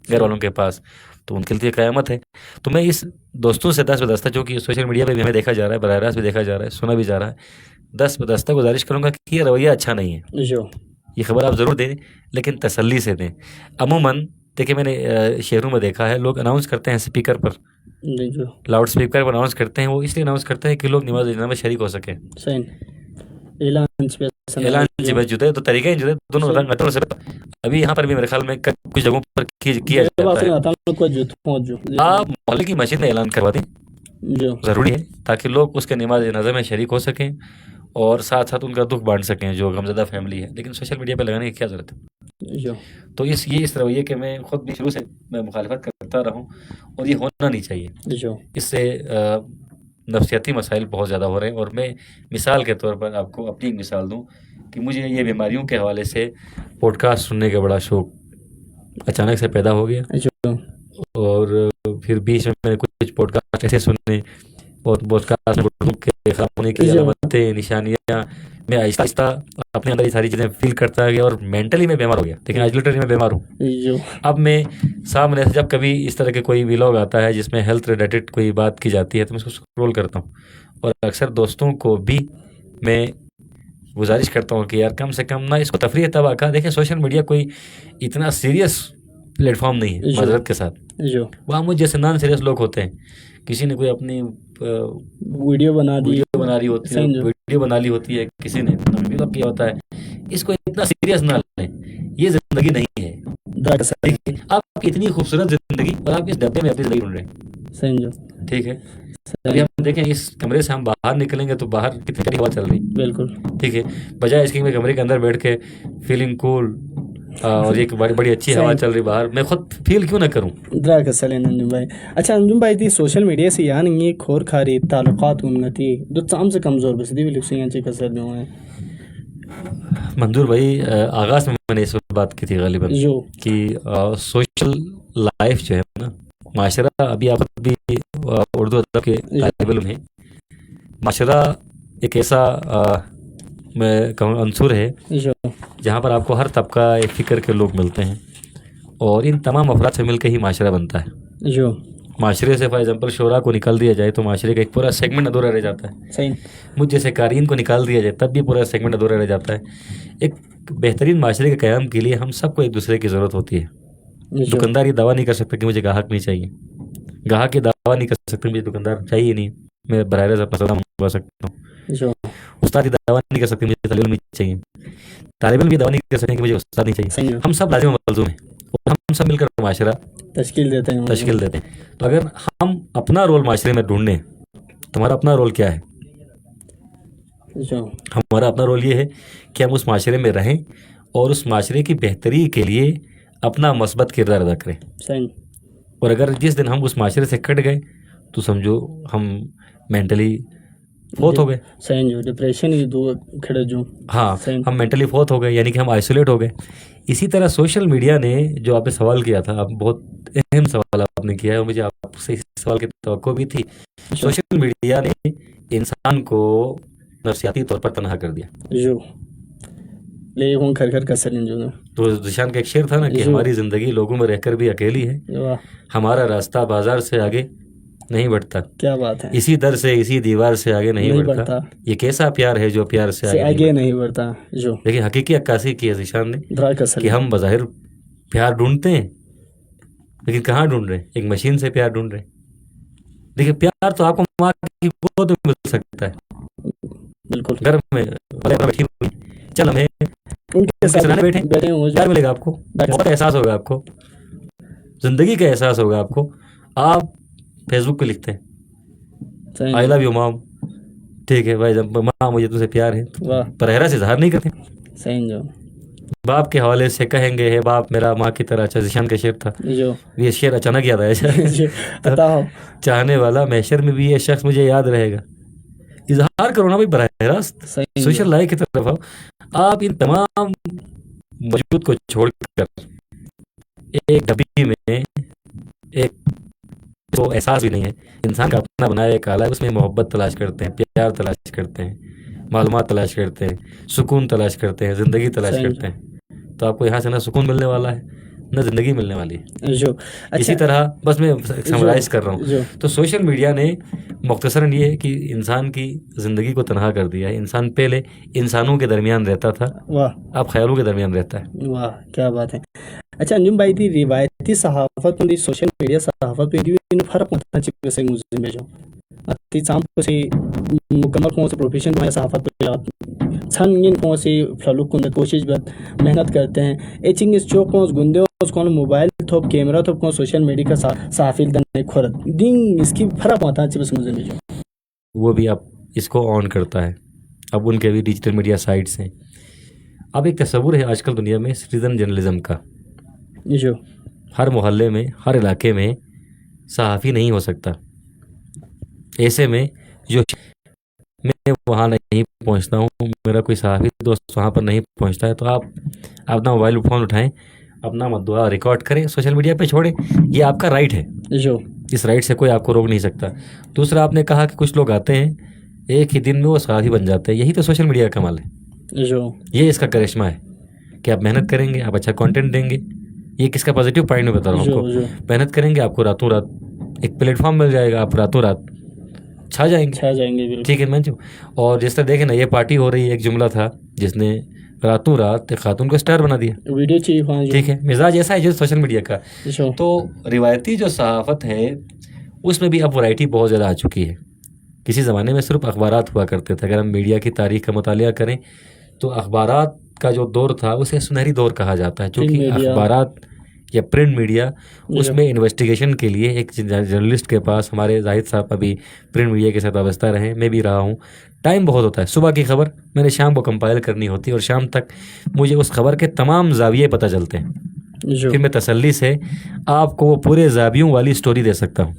گھر والوں کے پاس تو ان کے لیے قیامت ہے. تو میں اس دوستوں سے دست بدستہ جو کہ سوشل میڈیا پہ بھی ہمیں دیکھا جا رہا ہے, براہ راست بھی دیکھا جا رہا ہے, سنا بھی جا رہا ہے, دست بدستہ گزارش کروں گا کہ یہ رویہ اچھا نہیں ہے. یہ خبر آپ ضرور دیں لیکن تسلی سے دیں. عموماً دیکھیں میں نے شہروں میں دیکھا ہے لوگ اناؤنس کرتے ہیں اسپیکر پر, لاؤڈ اسپیکر پر اناؤنس کرتے ہیں. وہ اس لیے اناؤنس کرتے ہیں کہ لوگ نماز جنازہ میں شریک ہو سکیں. اعلان جدے تو طریقے جدے دونوں رنگ اٹھوں سے. ابھی یہاں پر بھی میرے خیال میں کچھ جگہوں پر کیا جاتا ہے. آپ محلے کی مسجد میں اعلان کروا دیں, ضروری ہے تاکہ لوگ اس کے نماز جنازہ میں شریک ہو سکیں اور ساتھ ساتھ ان کا دکھ بانٹ سکیں جو غمزدہ فیملی ہے. لیکن سوشل میڈیا پہ لگانے کی کیا ضرورت ہے. تو اس رویے کے میں خود بھی شروع سے میں مخالفت کرتا رہا ہوں اور یہ ہونا نہیں چاہیے. اس سے نفسیاتی مسائل بہت زیادہ ہو رہے ہیں. اور میں مثال کے طور پر آپ کو اپنی ایک مثال دوں کہ مجھے یہ بیماریوں کے حوالے سے پوڈ کاسٹ سننے کا بڑا شوق اچانک سے پیدا ہو گیا. اور پھر بیچ میں نے کچھ پوڈ کاسٹ ایسے سننے اور پوڈ کاسٹ کے خراب ہونے کی علامتیں, نشانیاں, میں آہستہ آہستہ اپنے اندر یہ ساری چیزیں فیل کرتا گیا اور مینٹلی میں بیمار ہو گیا. لیکن آج لٹرلی میں بیمار ہوں. اب میں سامنے سے جب کبھی اس طرح کے کوئی ولاگ آتا ہے جس میں ہیلتھ ریلیٹڈ کوئی بات کی جاتی ہے تو میں اس کو اسکرول کرتا ہوں. اور اکثر دوستوں کو بھی میں گزارش کرتا ہوں کہ یار کم سے کم نہ اس کو تفریح تباہ کا. دیکھیں سوشل میڈیا کوئی اتنا سیریس پلیٹ فارم نہیں ہے معذرت کے ساتھ. وہاں مجھ جیسے نان سیریس لوگ ہوتے ہیں, کسی نے کوئی اپنی ویڈیو بنا رہی ہوتی ہے, ویڈیو بنا لی ہوتی ہے, کسی نے کیا ہوتا ہے, اس کو اتنا سیریس نہ لیں. یہ زندگی نہیں ہے. آپ اتنی خوبصورت زندگی اور آپ اس ڈبے میں اپنی زندگی ڈھونڈ رہے ہیں. ٹھیک ہے, ابھی ہم دیکھیں اس کمرے سے ہم باہر نکلیں گے تو باہر کتنی ہوا چل رہی. بالکل ٹھیک ہے, بجائے اس کی میں کمرے کے اندر بیٹھ کے فیلنگ کول اور ایک بڑی اچھی ہوا چل رہی باہر, میں خود فیل کیوں نہ کروں. انجم بھائی, اچھا انجم بھائی تھی سوشل میڈیا سے یعنی یہ کھور کھاری تعلقات انتی دو عام سے کمزور بس دی لکھ سے چیک کر دوں ہیں. منظور بھائی آغاز میں نے اس بات کی تھی غالباً کہ سوشل لائف جو ہے نا, معاشرہ, ابھی آپ بھی اردو ادب کے طالب علم ہیں, معاشرہ ایک ایسا میں کہوں عنصر ہے جہاں پر آپ کو ہر طبقہ فکر کے لوگ ملتے ہیں اور ان تمام افراد سے مل کے ہی معاشرہ بنتا ہے. معاشرے سے فار ایگزامپل شعراء کو نکال دیا جائے تو معاشرے کا ایک پورا سیگمنٹ ادھورا رہ جاتا ہے. مجھ جیسے قارئین کو نکال دیا جائے تب بھی پورا سیگمنٹ ادھورا رہ جاتا ہے. ایک بہترین معاشرے کے قیام کے لیے ہم سب کو ایک دوسرے کی ضرورت ہوتی ہے. دکاندار یہ دعویٰ نہیں کر سکتا کہ مجھے گاہک نہیں چاہیے, گاہک یہ دعویٰ نہیں کر سکتے مجھے دکاندار چاہیے نہیں, میں براہ راست اپنا سودا منگوا سکتا ہوں. استاد یہ دعویٰ نہیں کر سکتے مجھے طالب علم نہیں چاہیے, طالب علم یہ دعویٰ نہیں کر سکتے کہ مجھے استاد نہیں چاہیے. ہم سب لازم ملزوم ہیں اور ہم سب مل کر معاشرہ تشکیل دیتے ہیں. تو اگر ہم اپنا رول معاشرے میں ڈھونڈیں, تمہارا اپنا رول کیا ہے؟ ہمارا اپنا رول یہ ہے کہ ہم اس معاشرے میں رہیں اور اس معاشرے کی بہتری کے لیے اپنا مثبت کردار ادا کریں. اور اگر جس دن ہم اس معاشرے سے کٹ گئے تو سمجھو ہم مینٹلی فوت ہو گئے. ڈپریشن کھڑے جو ہاں, ہم مینٹلی فوت ہو گئے, یعنی کہ ہم آئسولیٹ ہو گئے. اسی طرح سوشل میڈیا نے جو آپ نے سوال کیا تھا, آپ بہت اہم سوال آپ نے کیا ہے, مجھے آپ سے اس سوال کی توقع بھی تھی. سوشل میڈیا نے انسان کو نفسیاتی طور پر تنہا کر دیا. تو ذیشان کا ایک شعر تھا نا کہ ہماری زندگی لوگوں میں رہ کر بھی اکیلی ہے, ہمارا راستہ بازار سے آگے نہیں بڑھتا. کیا بات ہے, اسی در سے اسی دیوار سے آگے نہیں بڑھتا. یہ کیسا پیار ہے جو پیار سے آگے نہیں بڑھتا. لیکن حقیقی عکاسی کی ہے ذیشان نے کہ ہم بظاہر پیار ڈھونڈتے ہیں لیکن کہاں ڈھونڈ رہے ہیں, ایک مشین سے پیار ڈھونڈ رہے ہیں. دیکھیں پیار تو آپ کو ماں کی گود میں مل سکتا ہے, بالکل گھر میں بیٹھی ہوئی, چل ہمیں بیٹھے پیار ملے گا آپ کو, بہت احساس ہوگا آپ کو, زندگی کا احساس ہوگا آپ کو. آپ فیس بک پہ لکھتے ہیں آئی لو یو مام, ٹھیک ہے بھائی, ماں مجھے تم سے پیار ہے, براہ راست اظہار نہیں کرتے. باپ کے حوالے سے کہیں گے ہے باپ میرا ماں کی طرح. اچھا ذیشان کا شعر تھا, یہ شعر اچانک یاد آیا. چاہنے والا محشر میں بھی یہ شخص مجھے یاد رہے گا. اظہار کرو نا بھائی براہ راست, سوشل لائف کی طرف آؤ. آپ ان تمام وجود کو چھوڑ کر ایک ڈبی میں ایک تو احساس بھی نہیں ہے, انسان کا اپنا بنایا ایک آلہ ہے, اس میں محبت تلاش کرتے ہیں, پیار تلاش کرتے ہیں, معلومات تلاش کرتے ہیں, سکون تلاش کرتے ہیں, زندگی تلاش کرتے ہیں. تو آپ کو یہاں سے نہ سکون ملنے والا ہے نہ زندگی ملنے والی ہے. اسی طرح بس میں سمرائز کر رہا ہوں. تو سوشل میڈیا نے مختصراً یہ ہے کہ انسان کی زندگی کو تنہا کر دیا ہے. انسان پہلے انسانوں کے درمیان رہتا تھا, اب خیالوں کے درمیان رہتا ہے. واہ کیا بات ہے. اچھا انجم بھائی تھی روایتی صحافت میں سوشل میڈیا صحافت میں فرق ہوتا ہے چیز سے مجھے جو اتی چام سے مکمل کون سے پروفیشن میں صحافت پہ چھن ان کون سے فلو کن کوشش محنت کرتے ہیں. ایچنگ اس چوک کون گندے اس کون موبائل تھوپ کیمرہ تھوپ کون سوشل میڈیا کا صحافی دن خورد دن اس کی فرق ہوتا ہے چیز مجھے جو وہ بھی اب اس کو آن کرتا ہے. اب ان کے بھی ڈیجیٹل میڈیا سائٹس ہیں. اب ایک تصور ہے آج کل دنیا میں سٹیزن جرنلزم کا, جو ہر محلے میں ہر علاقے میں صحافی نہیں ہو سکتا. ایسے میں جو میں وہاں نہیں پہنچتا ہوں, میرا کوئی صحافی دوست وہاں پر نہیں پہنچتا ہے, تو آپ اپنا موبائل فون اٹھائیں, اپنا مدعا ریکارڈ کریں, سوشل میڈیا پہ چھوڑیں. یہ آپ کا رائٹ ہے, جو اس رائٹ سے کوئی آپ کو روک نہیں سکتا. دوسرا آپ نے کہا کہ کچھ لوگ آتے ہیں ایک ہی دن میں وہ صحافی بن جاتے ہیں. یہی تو سوشل میڈیا کا کمال ہے, یہ اس کا کرشمہ ہے کہ آپ محنت کریں گے, آپ اچھا کانٹینٹ دیں گے. یہ کس کا پازیٹیو پوائنٹ میں بتا رہا ہوں آپ کو. محنت کریں گے, آپ کو راتوں رات ایک پلیٹ فارم مل جائے گا, آپ راتوں رات چھا جائیں گے. ٹھیک ہے میں جو, اور جس طرح دیکھیں نا یہ پارٹی ہو رہی ہے, ایک جملہ تھا جس نے راتوں رات ایک خاتون کو اسٹار بنا دیا. ٹھیک ہے, مزاج ایسا ہے جو سوشل میڈیا کا. تو روایتی جو صحافت ہے اس میں بھی اب ورائٹی بہت زیادہ آ چکی ہے. کسی زمانے میں صرف اخبارات ہوا کرتے تھے. اگر ہم میڈیا کی تاریخ کا مطالعہ کریں تو اخبارات کا جو دور تھا اسے سنہری دور کہا جاتا ہے, چونکہ اخبارات یا پرنٹ میڈیا اس میں انویسٹیگیشن کے لیے ایک جرنلسٹ کے پاس, ہمارے زاہد صاحب ابھی پرنٹ میڈیا کے ساتھ وابستہ رہے, میں بھی رہا ہوں, ٹائم بہت ہوتا ہے. صبح کی خبر میں نے شام کو کمپائل کرنی ہوتی ہے, اور شام تک مجھے اس خبر کے تمام زاویے پتہ چلتے ہیں. پھر میں تسلی سے آپ کو وہ پورے زاویوں والی سٹوری دے سکتا ہوں.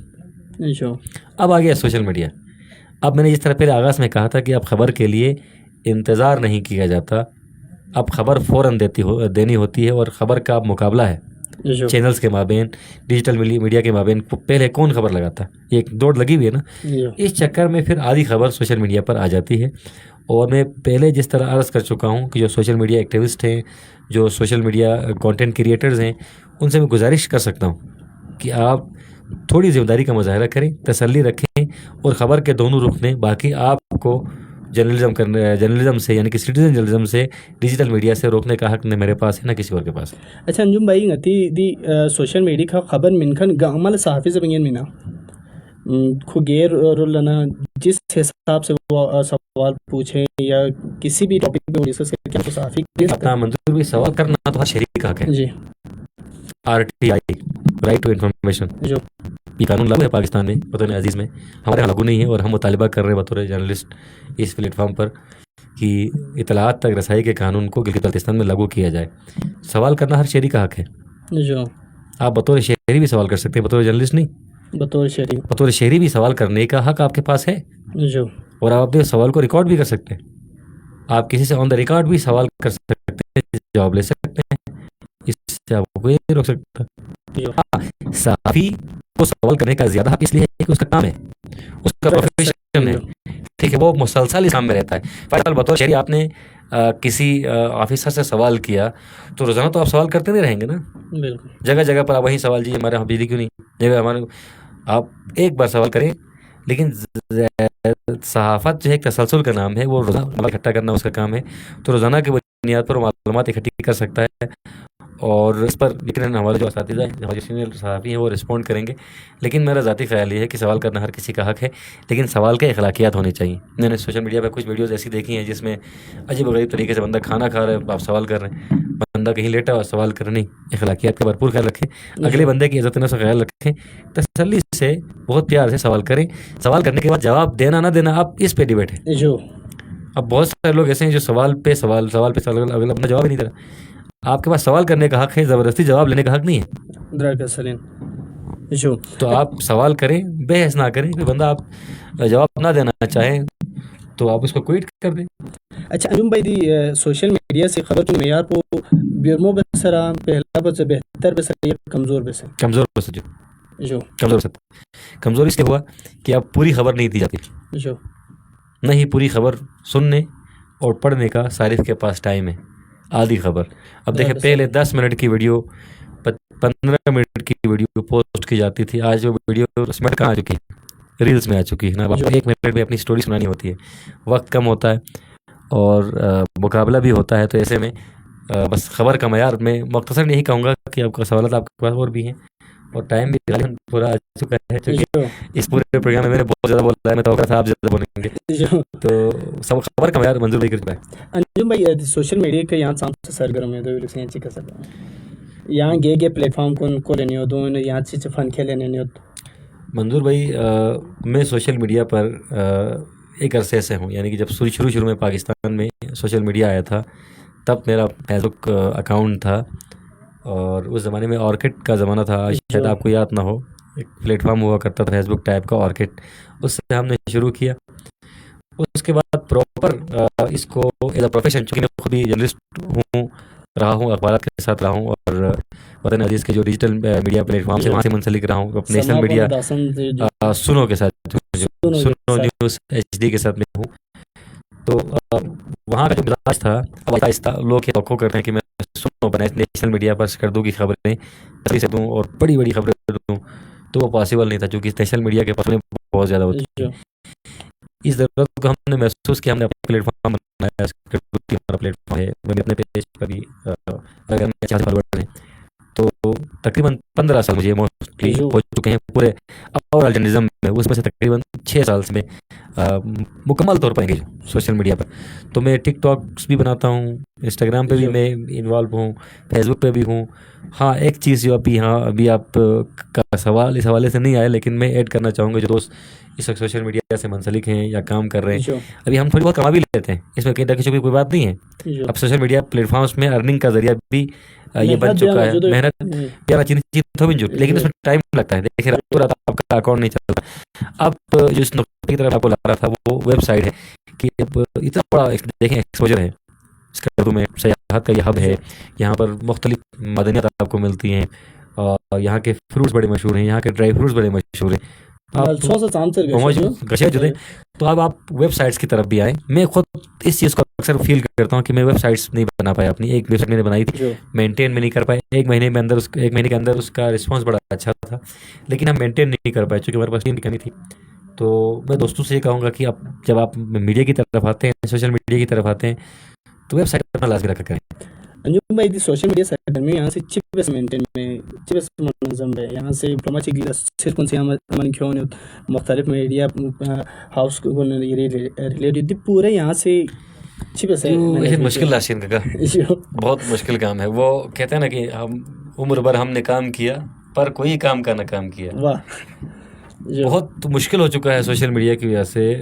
اب آ گیا سوشل میڈیا. اب میں نے جس طرح پہلے آغاز میں کہا تھا کہ اب خبر کے لیے انتظار نہیں کیا جاتا, اب خبر فوراً دینی ہوتی ہے, اور خبر کا اب مقابلہ ہے چینلز کے مابین, ڈیجیٹل میڈیا کے مابین. پہلے کون خبر لگاتا, ایک دوڑ لگی ہوئی ہے نا. اس چکر میں پھر آدھی خبر سوشل میڈیا پر آ جاتی ہے. اور میں پہلے جس طرح عرض کر چکا ہوں کہ جو سوشل میڈیا ایکٹیوسٹ ہیں, جو سوشل میڈیا کانٹینٹ کریٹرز ہیں, ان سے میں گزارش کر سکتا ہوں کہ آپ تھوڑی ذمہ داری کا مظاہرہ کریں, تسلی رکھیں, اور خبر کے دونوں رخ دیں. باقی آپ کو جرنلزم سے یعنی کہ سٹیزن جرنلزم سے, ڈیجیٹل میڈیا سے روکنے کا حق نہ میرے پاس ہے نہ کسی اور کے پاس. اچھا انجم بھائی, ngati di social media ka khabar minkan gamal sahafi zabingen mina khuger rolana جس حساب سے وہ سوال پوچھیں یا کسی بھی ٹاپک پہ ڈسکس کریں, کیا صحافی اپنا منظور بھی سوال کرنا تو ہر شہری کا حق ہے. جی, RTI رائٹ ٹو انفارمیشن یہ قانون لاگو ہے پاکستان میں, وطن عزیز میں. ہمارے یہاں لاگو نہیں ہے, اور ہم مطالبہ کر رہے ہیں بطور جرنلسٹ اس پلیٹ فارم پر کہ اطلاعات تک رسائی کے قانون کو گلگت بلتستان میں لاگو کیا جائے. سوال کرنا ہر شہری کا حق ہے. آپ بطور شہری بھی سوال کر سکتے ہیں, بطور جرنلسٹ نہیں. بطور شہری بھی سوال کرنے کا حق آپ کے پاس ہے, اور آپ اپنے سوال کو ریکارڈ بھی کر سکتے ہیں. آپ کسی سے آن دا ریکارڈ بھی سوال کر سکتے ہیں, جواب لے سکتے ہیں, اس سے آپ کو کوئی نہیں روک سکتا. صحافی کو سوال کرنے کا زیادہ حق اس لیے ہے کہ اس کا کام ہے, اس کا پروفیشن ہے. ٹھیک ہے, وہ مسلسل اس کام میں رہتا ہے. فائدہ بطور شہری آپ نے کسی آفیسر سے سوال کیا تو روزانہ تو آپ سوال کرتے نہیں رہیں گے نا. جگہ جگہ پر آپ وہی سوال, جی ہمارے یہاں بجلی کیوں نہیں, جگہ ہمارے, آپ ایک بار سوال کریں. لیکن صحافت جو ہے ایک تسلسل کا نام ہے, وہ روزانہ اکٹھا کرنا اس کا کام ہے. تو روزانہ کی بنیاد پر معلومات اکٹھی کر سکتا ہے, اور اس پر یقیناً ہمارے جو اساتذہ ہیں, ہمارے سینئر صحافی ہیں, وہ رسپونڈ کریں گے. لیکن میرا ذاتی خیال یہ ہے کہ سوال کرنا ہر کسی کا حق ہے, لیکن سوال کے اخلاقیات ہونی چاہیے. میں نے سوشل میڈیا پہ کچھ ویڈیوز ایسی دیکھی ہیں جس میں عجیب و غریب طریقے سے بندہ کھانا کھا رہا ہے, آپ سوال کر رہے ہیں, بندہ کہیں لیٹا ہوا سوال کر رہے. نہیں, اخلاقیات کا بھرپور خیال رکھیں, اگلے بندے کی عزت نفس کا خیال رکھیں, تسلی سے بہت پیار سے سوال کریں. سوال کرنے کے بعد جواب دینا نہ دینا آپ اس پہ ڈیبیٹ ہے. اب بہت سارے لوگ ایسے ہیں جو سوال پہ سوال اگلا اپنا جواب ہی نہیں دے رہا. آپ کے پاس سوال کرنے کا حق ہے, زبردستی جواب لینے کا حق نہیں ہے. تو آپ سوال کریں, بحث نہ کریں. کوئی بندہ آپ جواب نہ دینا چاہیں تو آپ اس کو کوئٹ کر دیں. اچھا انجم بھائی, دی سوشل میڈیا سے خبر کے معیار کو بیرمو بسرا پہلا بس بہتر بس یا کمزور بس کمزور اس لیے ہوا کہ اب پوری خبر نہیں دی جاتی. نہیں, پوری خبر سننے اور پڑھنے کا صارف کے پاس ٹائم ہے. آدھی خبر, اب دیکھیں پہلے 10 منٹ کی ویڈیو 15 منٹ کی ویڈیو پوسٹ کی جاتی تھی. آج وہ ویڈیو سمٹ کہاں آ چکی ہے, ریلز میں آ چکی ہے نا. اب 1 منٹ میں اپنی سٹوری سنانی ہوتی ہے, وقت کم ہوتا ہے اور مقابلہ بھی ہوتا ہے. تو ایسے میں بس خبر کا معیار میں مختصر یہی کہوں گا کہ آپ کا سوالات آپ کے پاس اور بھی ہیں, اور ٹائم بھی غالباً پورا آ چکا ہے. چونکہ اس پورے پروگرام میں میں نے بہت زیادہ بولا ہے, میں توقع تھا آپ زیادہ بولیں گے, تو خبر کا معیار منظور نہیں کر چکا ہے. انجم بھائی, سوشل میڈیا کا یہاں سرگرم ہے تو لکھیں چیک کر سکتے ہیں. یہاں گے پلیٹ فارم کو لینے ہو تو یہاں سے فن کھیلے لینے ہو. منظور بھائی, میں سوشل میڈیا پر ایک عرصے سے ہوں, یعنی کہ جب شروع میں پاکستان میں سوشل میڈیا آیا تھا تب میرا فیس بک اکاؤنٹ تھا, اور اس زمانے میں آرکٹ کا زمانہ تھا. شاید آپ کو یاد نہ ہو, ایک پلیٹ فارم ہوا کرتا تھا فیس بک ٹائپ کا, آرکٹ. اس سے ہم نے شروع کیا. اس کے بعد پراپر اس کو ایز اے پروفیشن, چونکہ میں خود بھی جرنلسٹ رہا ہوں, اخبارات کے ساتھ رہا ہوں, اور وطن عزیز کے جو ڈیجیٹل میڈیا پلیٹ فارم سے وہاں سے منسلک رہا ہوں. نیشنل میڈیا سنو کے ساتھ سنو نیوز HD کے ساتھ میں ہوں. تو وہاں کا جو مزاج تھا اب آہستہ لوگ یہ توقع کرتے ہیں کہ میں سنو بنا نیشنل میڈیا پر کردو کی خبریں سے دوں اور بڑی بڑی خبریں دوں, تو وہ پاسبل نہیں تھا چونکہ نیشنل میڈیا کے پاسوں بہت زیادہ ہوتی ہے. اس ضرورت کو ہم نے محسوس کیا, ہم نے اپنا پلیٹ فارم بنایا, ہمارا پلیٹ فارم ہے. میں اپنے پیج پر بھی اگر میں 40 فالوور ہیں تو تقریباً 15 سال مجھے موسٹلی ہو چکے ہیں پورے اوورال جرنلزم میں. اس میں سے تقریباً 6 سال سے میں مکمل طور پر انگیج ہوں سوشل میڈیا پر. تو میں ٹک ٹاکس بھی بناتا ہوں, انسٹاگرام پہ بھی میں انوالو ہوں, فیس بک پہ بھی ہوں. ہاں ایک چیز جو ابھی آپ کا سوال اس حوالے سے نہیں آیا, لیکن میں ایڈ کرنا چاہوں گا جو دوست اس وقت سوشل میڈیا سے منسلک ہیں یا کام کر رہے ہیں, ابھی ہم تھوڑی بہت کما بھی لیتے ہیں, اس میں کہیں ڈر کی کوئی بات نہیں ہے. اب سوشل میڈیا پلیٹ فارمس میں ارننگ کا ذریعہ بھی یہ بن چکا ہے. محنت پیارا چیز لیکن اس میں ٹائم لگتا ہے. دیکھیں رات آپ کا اکاؤنٹ نہیں چلتا. اب جس نقطے کی طرف آپ کو لا رہا تھا وہ ویب سائٹ ہے کہ اب اتنا بڑا دیکھیں ایکسپوجر ہے اس کا. اردو میں سیاحت کا یہ ہب ہے, یہاں پر مختلف معدنیات آپ کو ملتی ہیں, اور یہاں کے فروٹس بڑے مشہور ہیں, یہاں کے ڈرائی فروٹس بڑے مشہور ہیں. تو اب آپ ویب سائٹس کی طرف بھی آئیں. میں خود اس چیز کو اکثر فیل کرتا ہوں کہ میں ویب سائٹس نہیں بنا پایا اپنی. ایک ویب سائٹ میں نے بنائی تھی, مینٹین میں نہیں کر پائے. ایک مہینے کے اندر اس کا رسپانس بڑا اچھا تھا, لیکن ہم مینٹین نہیں کر پائے چونکہ ہمارے پاس ٹیم کی کمی تھی. تو میں دوستوں سے یہ کہوں گا کہ اب جب آپ میڈیا کی طرف آتے ہیں, سوشل میڈیا کی طرف آتے ہیں, تو ویب سائٹ اپنا لازمی رکھا کریں. انجم بھائی سوشل میڈیا سائٹ میں یہاں سے چپس مینٹین میں چپس منظم ہے. یہاں سے پرماچی گلاس صرف سے ہم کیوں مختلف میڈیا ہاؤس کو ریلیٹڈ پورے یہاں سے چپس ہے. مشکل راشن کا بہت مشکل کام ہے. وہ کہتے ہیں نا کہ ہم عمر بھر ہم نے کام کیا پر کوئی کام کا نہ کام کیا. بہت مشکل ہو چکا ہے سوشل میڈیا کی وجہ سے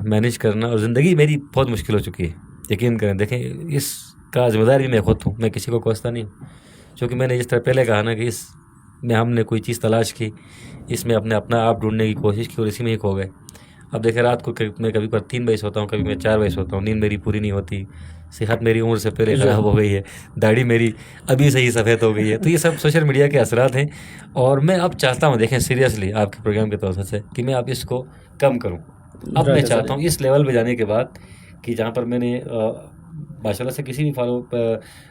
مینیج کرنا, اور زندگی میری بہت مشکل ہو چکی ہے. یقین کریں, دیکھیں اس کا ذمہ دار بھی میں خود ہوں, میں کسی کو کوستا نہیں ہوں. چونکہ میں نے جس طرح پہلے کہا نا کہ اس میں ہم نے کوئی چیز تلاش کی, اس میں اپنا آپ ڈھونڈنے کی کوشش کی اور اسی میں ہی کھو گئے. اب دیکھیں رات کو میں کبھی 3 بجے سوتا ہوں, کبھی میں 4 بجے سوتا ہوں. نیند میری پوری نہیں ہوتی, صحت میری عمر سے پہلے خراب ہو گئی ہے, داڑھی میری ابھی سے ہی سفید ہو گئی ہے. تو یہ سب سوشل میڈیا کے اثرات ہیں, اور میں اب چاہتا ہوں, دیکھیں سیریسلی آپ کے پروگرام کے توسط سے, کہ میں اب اس کو کم کروں. اب میں چاہتا ہوں اس لیول پہ جانے کے بعد کہ جہاں پر میں نے ماشاء اللہ سے کسی بھی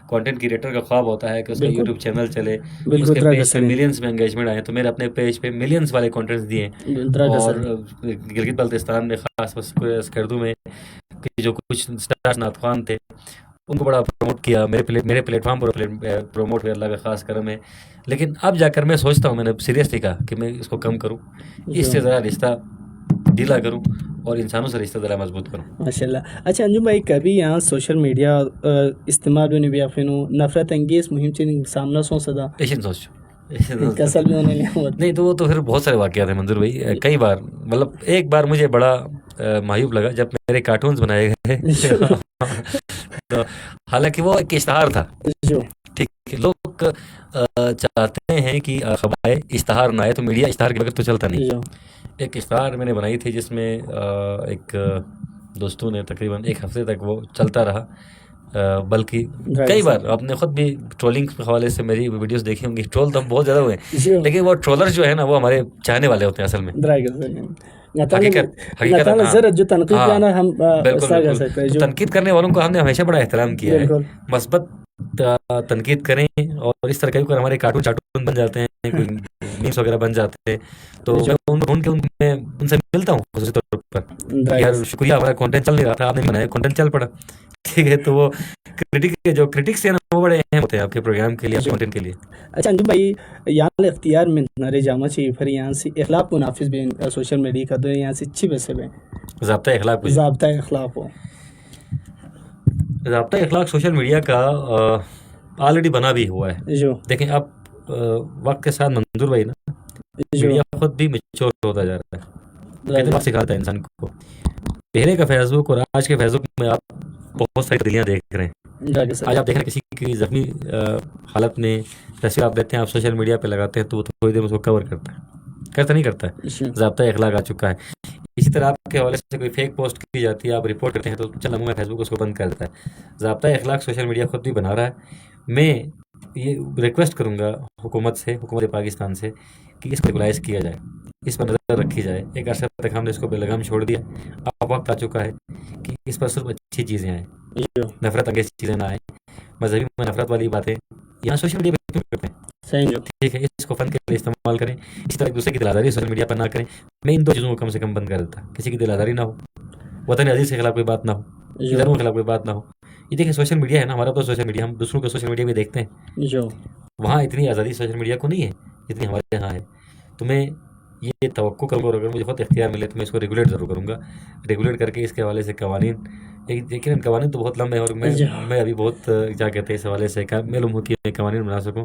کانٹینٹ کریٹر کا خواب ہوتا ہے کہ اس کا یوٹیوب چینل چلے, اس کے پیج پہ ملینس میں انگیجمنٹ آئے. تو میں نے اپنے پیج پہ ملینس والے کانٹینٹس دیے ہیں, اور گلگت بلتستان میں خاص کردو میں جو کچھ اسٹار نعت خوان تھے ان کو بڑا پروموٹ کیا. میرے پلیٹ فارم پر پروموٹ ہوئے, اللہ کا خاص کرم ہے. لیکن اب جا کر میں سوچتا ہوں, میں نے سیریسلی کہا کہ میں اس کو کم کروں, اس سے ذرا رشتہ ڈھیلا کروں اور انسانوں سے رشتہ ذرا مضبوط کروں. ماشاء اللہ. اچھا انجم بھائی, کبھی یہاں سوشل میڈیا استعمال ہونے بھی آپ نفرت انگیز مہم سے سامنا سو صدا ایشین سوچ کسل بھی ہونے نہیں, تو وہ تو پھر بہت سارے واقعات ہیں منظور بھائی. کئی بار, مطلب ایک بار مجھے بڑا معیوب لگا جب میرے کارٹونز بنائے گئے. حالانکہ وہ ایک اشتہار تھا, ٹھیک ہے, لوگ چاہتے ہیں کہ خبریں اشتہار نہ آئے, تو میڈیا اشتہار کے بغیر تو چلتا نہیں. ایک اشتہار میں نے بنائی تھی جس میں ایک دوستوں نے تقریباً 1 ہفتے تک وہ چلتا رہا, بلکہ کئی بار آپ نے خود بھی ٹرولنگ کے حوالے سے میری ویڈیوز دیکھی ہوں گی. ٹرول تو بہت زیادہ ہوئے ہیں, لیکن وہ ٹرولر جو ہے نا وہ ہمارے چاہنے والے ہوتے ہیں اصل میں. تنقید کرنے والوں کو ہم نے ہمیشہ بڑا احترام کیا ہے, مثبت تنقید کریں, اور اس طرح کئی بار ہمارے کارٹون بن جاتے ہیں, کوئی میمز وغیرہ بن جاتے ہیں, تو میں ان سے ملتا ہوں خصوصی طور پر, یار شکریہ, ہمارا کانٹینٹ چل نہیں رہا تھا, آپ نے بنایا, کانٹینٹ چل پڑا, ٹھیک ہے. تو وہ کرٹکس ہیں نا, وہ بڑے اہم ہوتے ہیں آپ کے پروگرام کے لیے, کانٹینٹ کے لیے. اچھا انجم بھائی, یہاں اختیار میں نارے جامع چاہیے, پھر یہاں سے اخلاق کو نافذ بھی سوشل میڈیا کا, تو یہاں سے اچھی ویسے بھی ضابطۂ اخلاق ہو. ضابطۂ اخلاق سوشل میڈیا کا آلریڈی بنا بھی ہوا ہے. دیکھیں اب وقت کے ساتھ منظور بھائی نا, میڈیا خود بھی میچور ہوتا جا رہا ہے. کتنا سکھاتا ہے انسان کو. پہلے کا فیس بک اور آج کے فیس بک میں آپ بہت ساری تبدیلیاں دیکھ رہے ہیں. آج آپ دیکھ رہے ہیں کسی کی زخمی حالت میں تصویر آپ دیکھتے ہیں, آپ سوشل میڈیا پہ لگاتے ہیں, تو وہ تھوڑی دیر میں اس کو کور کرتا نہیں کرتا ہے. ضابطۂ اخلاق آ چکا ہے. اسی طرح آپ کے حوالے سے کوئی فیک پوسٹ کی جاتی ہے, آپ رپورٹ کرتے ہیں, تو چل میں فیس بک اس کو بند کر دیتا ہے. ضابطۂ اخلاق سوشل میڈیا خود بھی بنا رہا ہے. میں یہ ریکویسٹ کروں گا حکومت پاکستان سے کہ اس کو ریگولائز کیا جائے, اس پر نظر رکھی جائے. ایک عرصہ تک ہم نے اس کو بے لگام چھوڑ دیا, اب وقت آ چکا ہے کہ اس پر صرف اچھی چیزیں آئیں, نفرت انگیز چیزیں نہ آئیں. مذہبی میں نفرت والی باتیں یہاں سوشل میڈیا پہ کیوں کرتے ہیں؟ ٹھیک ہے, اس کو فن کے لیے استعمال کریں. اسی طرح ایک دوسرے کی دل آزاری سوشل میڈیا پر نہ کریں. میں ان دو چیزوں کو کم سے کم بند کر دیتا, کسی کی دل آزاری نہ ہو, وطن عزیز کے خلاف کوئی بات نہ ہو, ادھروں کے خلاف کوئی بات نہ ہو. یہ دیکھیں سوشل میڈیا ہے نا, ہمارا تو سوشل میڈیا, ہم دوسروں کا سوشل میڈیا بھی دیکھتے ہیں, وہاں اتنی آزادی سوشل میڈیا کو نہیں ہے جتنی ہمارے یہاں ہے. تو میں یہ توقع کروں گا, اور اگر مجھے بہت اختیار ملے تو میں اس کو ریگولیٹ ضرور کروں گا. ریگولیٹ کر کے اس کے حوالے سے قوانین, لیکن قوانین تو بہت لمبے ہیں, اور میں ابھی بہت کیا کہتے ہیں اس حوالے سے معلوم ہو کہ میں قوانین بنا سکوں,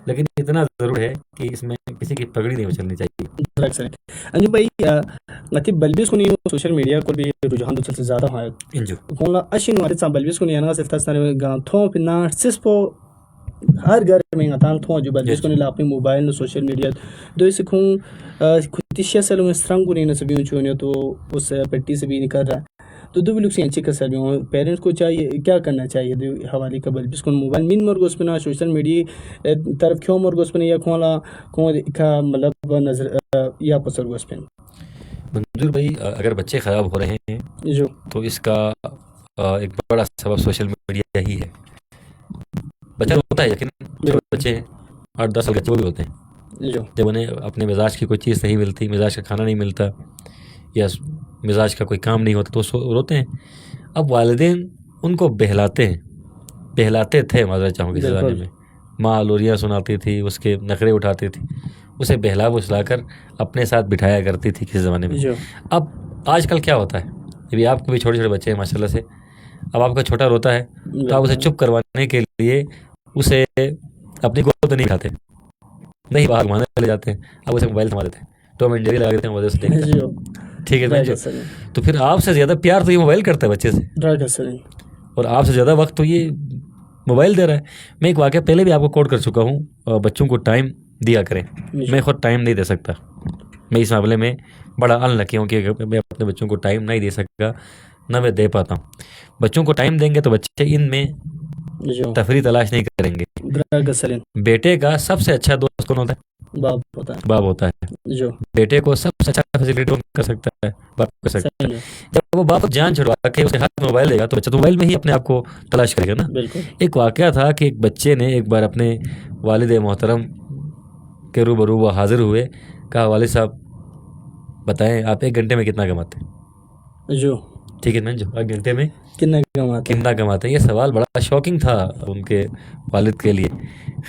لیکن اتنا ضرور ہے کہ اس میں کسی کی پگڑی نہیں اچھلنی چاہیے. انجو بھائی ngati balbis kuni social media ko bi rujahan dutse zyada ha انجو kola ashin wari sam balbis kuni yana sefta sare gan thon pina sispo har gar mein atan thon jo balbis kuni la apni mobile no social media do is khun kutisha selo strang kuni na sabi chone to us petti se bhi nikal raha تو دو بھی لوگ سے اچھی کر سکتے ہیں. Parents کو چاہیے کیا کرنا چاہیے دو حوالے کا بلبس کو موبائل من مرگوس پنا سوشل میڈیا طرف کیوں مرگوس پنا یا کھولا کون کا مطلب نظر یا پسر گوس پن. منظور بھائی, اگر بچے خراب ہو رہے ہیں جو تو اس کا ایک بڑا سبب سوشل میڈیا ہی ہے. بچہ ہوتا ہے لیکن جو بچے ہیں 8-10 سال کے وہ بھی ہوتے ہیں, جب انہیں اپنے مزاج کی کوئی چیز نہیں ملتی, مزاج کا کھانا نہیں ملتا یا مزاج کا کوئی کام نہیں ہوتا تو روتے ہیں. اب والدین ان کو بہلاتے تھے معذرت چاہوں گی زمانے میں, ماں لوریاں سناتی تھی, اس کے نخرے اٹھاتی تھی, اسے بہلا کر اپنے ساتھ بٹھایا کرتی تھی کسی زمانے میں. اب آج کل کیا ہوتا ہے, ابھی آپ کو بھی چھوٹے چھوٹے بچے ہیں ماشاء اللہ سے, اب آپ کا چھوٹا روتا ہے تو آپ اسے چپ کروانے کے لیے اسے اپنی گود نہیں اٹھاتے, نہیں باہر گھمانے چلے جاتے ہیں, اب اسے موبائل تھما دیتے ہیں, ٹام اینڈ جیری لگا دیتے ہیں, وجہ سے دیکھتے ہیں. ٹھیک ہے, تو پھر آپ سے زیادہ پیار تو یہ موبائل کرتا ہے بچے سے, اور آپ سے زیادہ وقت تو یہ موبائل دے رہا ہے. میں ایک واقعہ پہلے بھی آپ کو کوٹ کر چکا ہوں, بچوں کو ٹائم دیا کریں. میں خود ٹائم نہیں دے سکتا, میں اس معاملے میں بڑا انلکی ہوں کہ میں اپنے بچوں کو ٹائم نہیں دے سکتا, نہ میں دے پاتا ہوں. بچوں کو ٹائم دیں گے تو بچے ان میں تفریح تلاش نہیں کریں گے. بیٹے کا سب سے اچھا دوست کون ہوتا ہے؟ باپ ہوتا ہے. بیٹے کو سب سے اچھا فیسیلیٹی کر سکتا ہے, باپ کر سکتا ہے. جب وہ باپ جان چھڑوا کے اسے ہاتھ میں موبائل دے گا تو بچہ تو موبائل میں ہی اپنے آپ کو تلاش کرے گا نا. ایک واقعہ تھا کہ ایک بچے نے ایک بار اپنے والد محترم کے روبرو وہ حاضر ہوئے, کہا والد صاحب بتائیں آپ 1 گھنٹے میں کتنا کماتے ہیں؟ ٹھیک ہے نا, جو 1 گھنٹے میں کتنا کماتے ہیں. یہ سوال بڑا شاکنگ تھا ان کے والد کے لیے.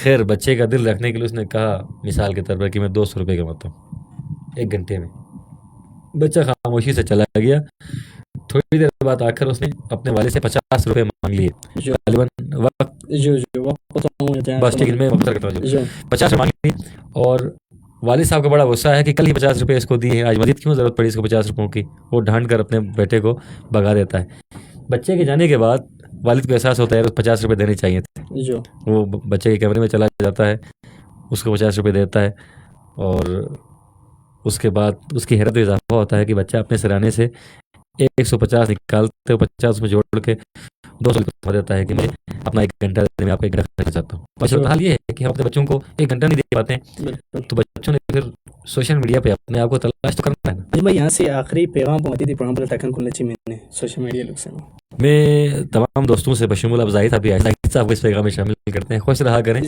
خیر بچے کا دل رکھنے کے لیے اس نے کہا مثال کے طور پر کہ میں 200 روپے کماتا ہوں 1 گھنٹے میں. بچہ خاموشی سے چلا گیا. تھوڑی دیر بعد آ کر اس نے اپنے والد سے 50 روپے مانگ لیے. غالباً وقت بس ٹھیک ہے میں 50 مانگ لیے, اور والد صاحب کا بڑا غصہ ہے کہ کل ہی 50 روپے اس کو دیے ہیں, آج مزید کیوں ضرورت پڑی اس کو 50 روپوں کی. وہ ڈھانڈ کر اپنے بیٹے کو بھگا دیتا ہے. بچے کے جانے کے بعد والد کو احساس ہوتا ہے کہ 50 روپے دینے چاہیے تھے. وہ بچے کے کمرے میں چلا جاتا ہے, اس کو 50 روپے دیتا ہے, اور اس کے بعد اس کی حیرت میں اضافہ ہوتا ہے کہ بچہ اپنے سرانے سے 150 نکالتے ہوئے 50 میں جوڑ کے 200 روپے دیتا ہے کہ میں اپنا 1 گھنٹہ میں آپ کو 1 گھنٹہ دینا چاہتا ہوں. بس حال یہ ہے کہ ہم اپنے بچوں کو 1 گھنٹہ نہیں دے پاتے ہیں, تو بچوں نے پھر سوشل میڈیا پہ اپنے آپ کو تلاش تو کرنا ہے. میں یہاں سے آخری پیغام پہنچتی تھی پرام پر تکن کو لچی میں سوشل میڈیا لوگ سے میں تمام دوستوں سے بشمول اب زاہد صاحب کو اس پیغام میں شامل کرتے ہیں. خوش رہا کریں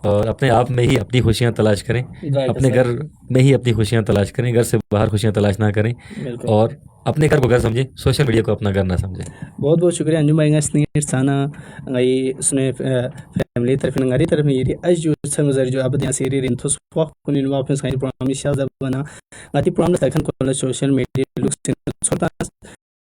اور اپنے آپ میں ہی اپنی خوشیاں تلاش کریں, اپنے گھر میں ہی اپنی خوشیاں تلاش کریں, گھر سے باہر خوشیاں تلاش نہ کریں, اور اپنے گھر کو گھر سمجھیں, سوشل میڈیا کو اپنا گھر نہ سمجھیں. بہت بہت شکریہ انجم بھائی اسنیر سانا غی سنے فیملی طرف نگاری طرف یہ اج جو سمزر جو اب یہاں سیری رین تھوس وقت کو نہیں واپس خیر پروگرام شاذ بنا غتی پروگرام تکن کو سوشل میڈیا لوگ سے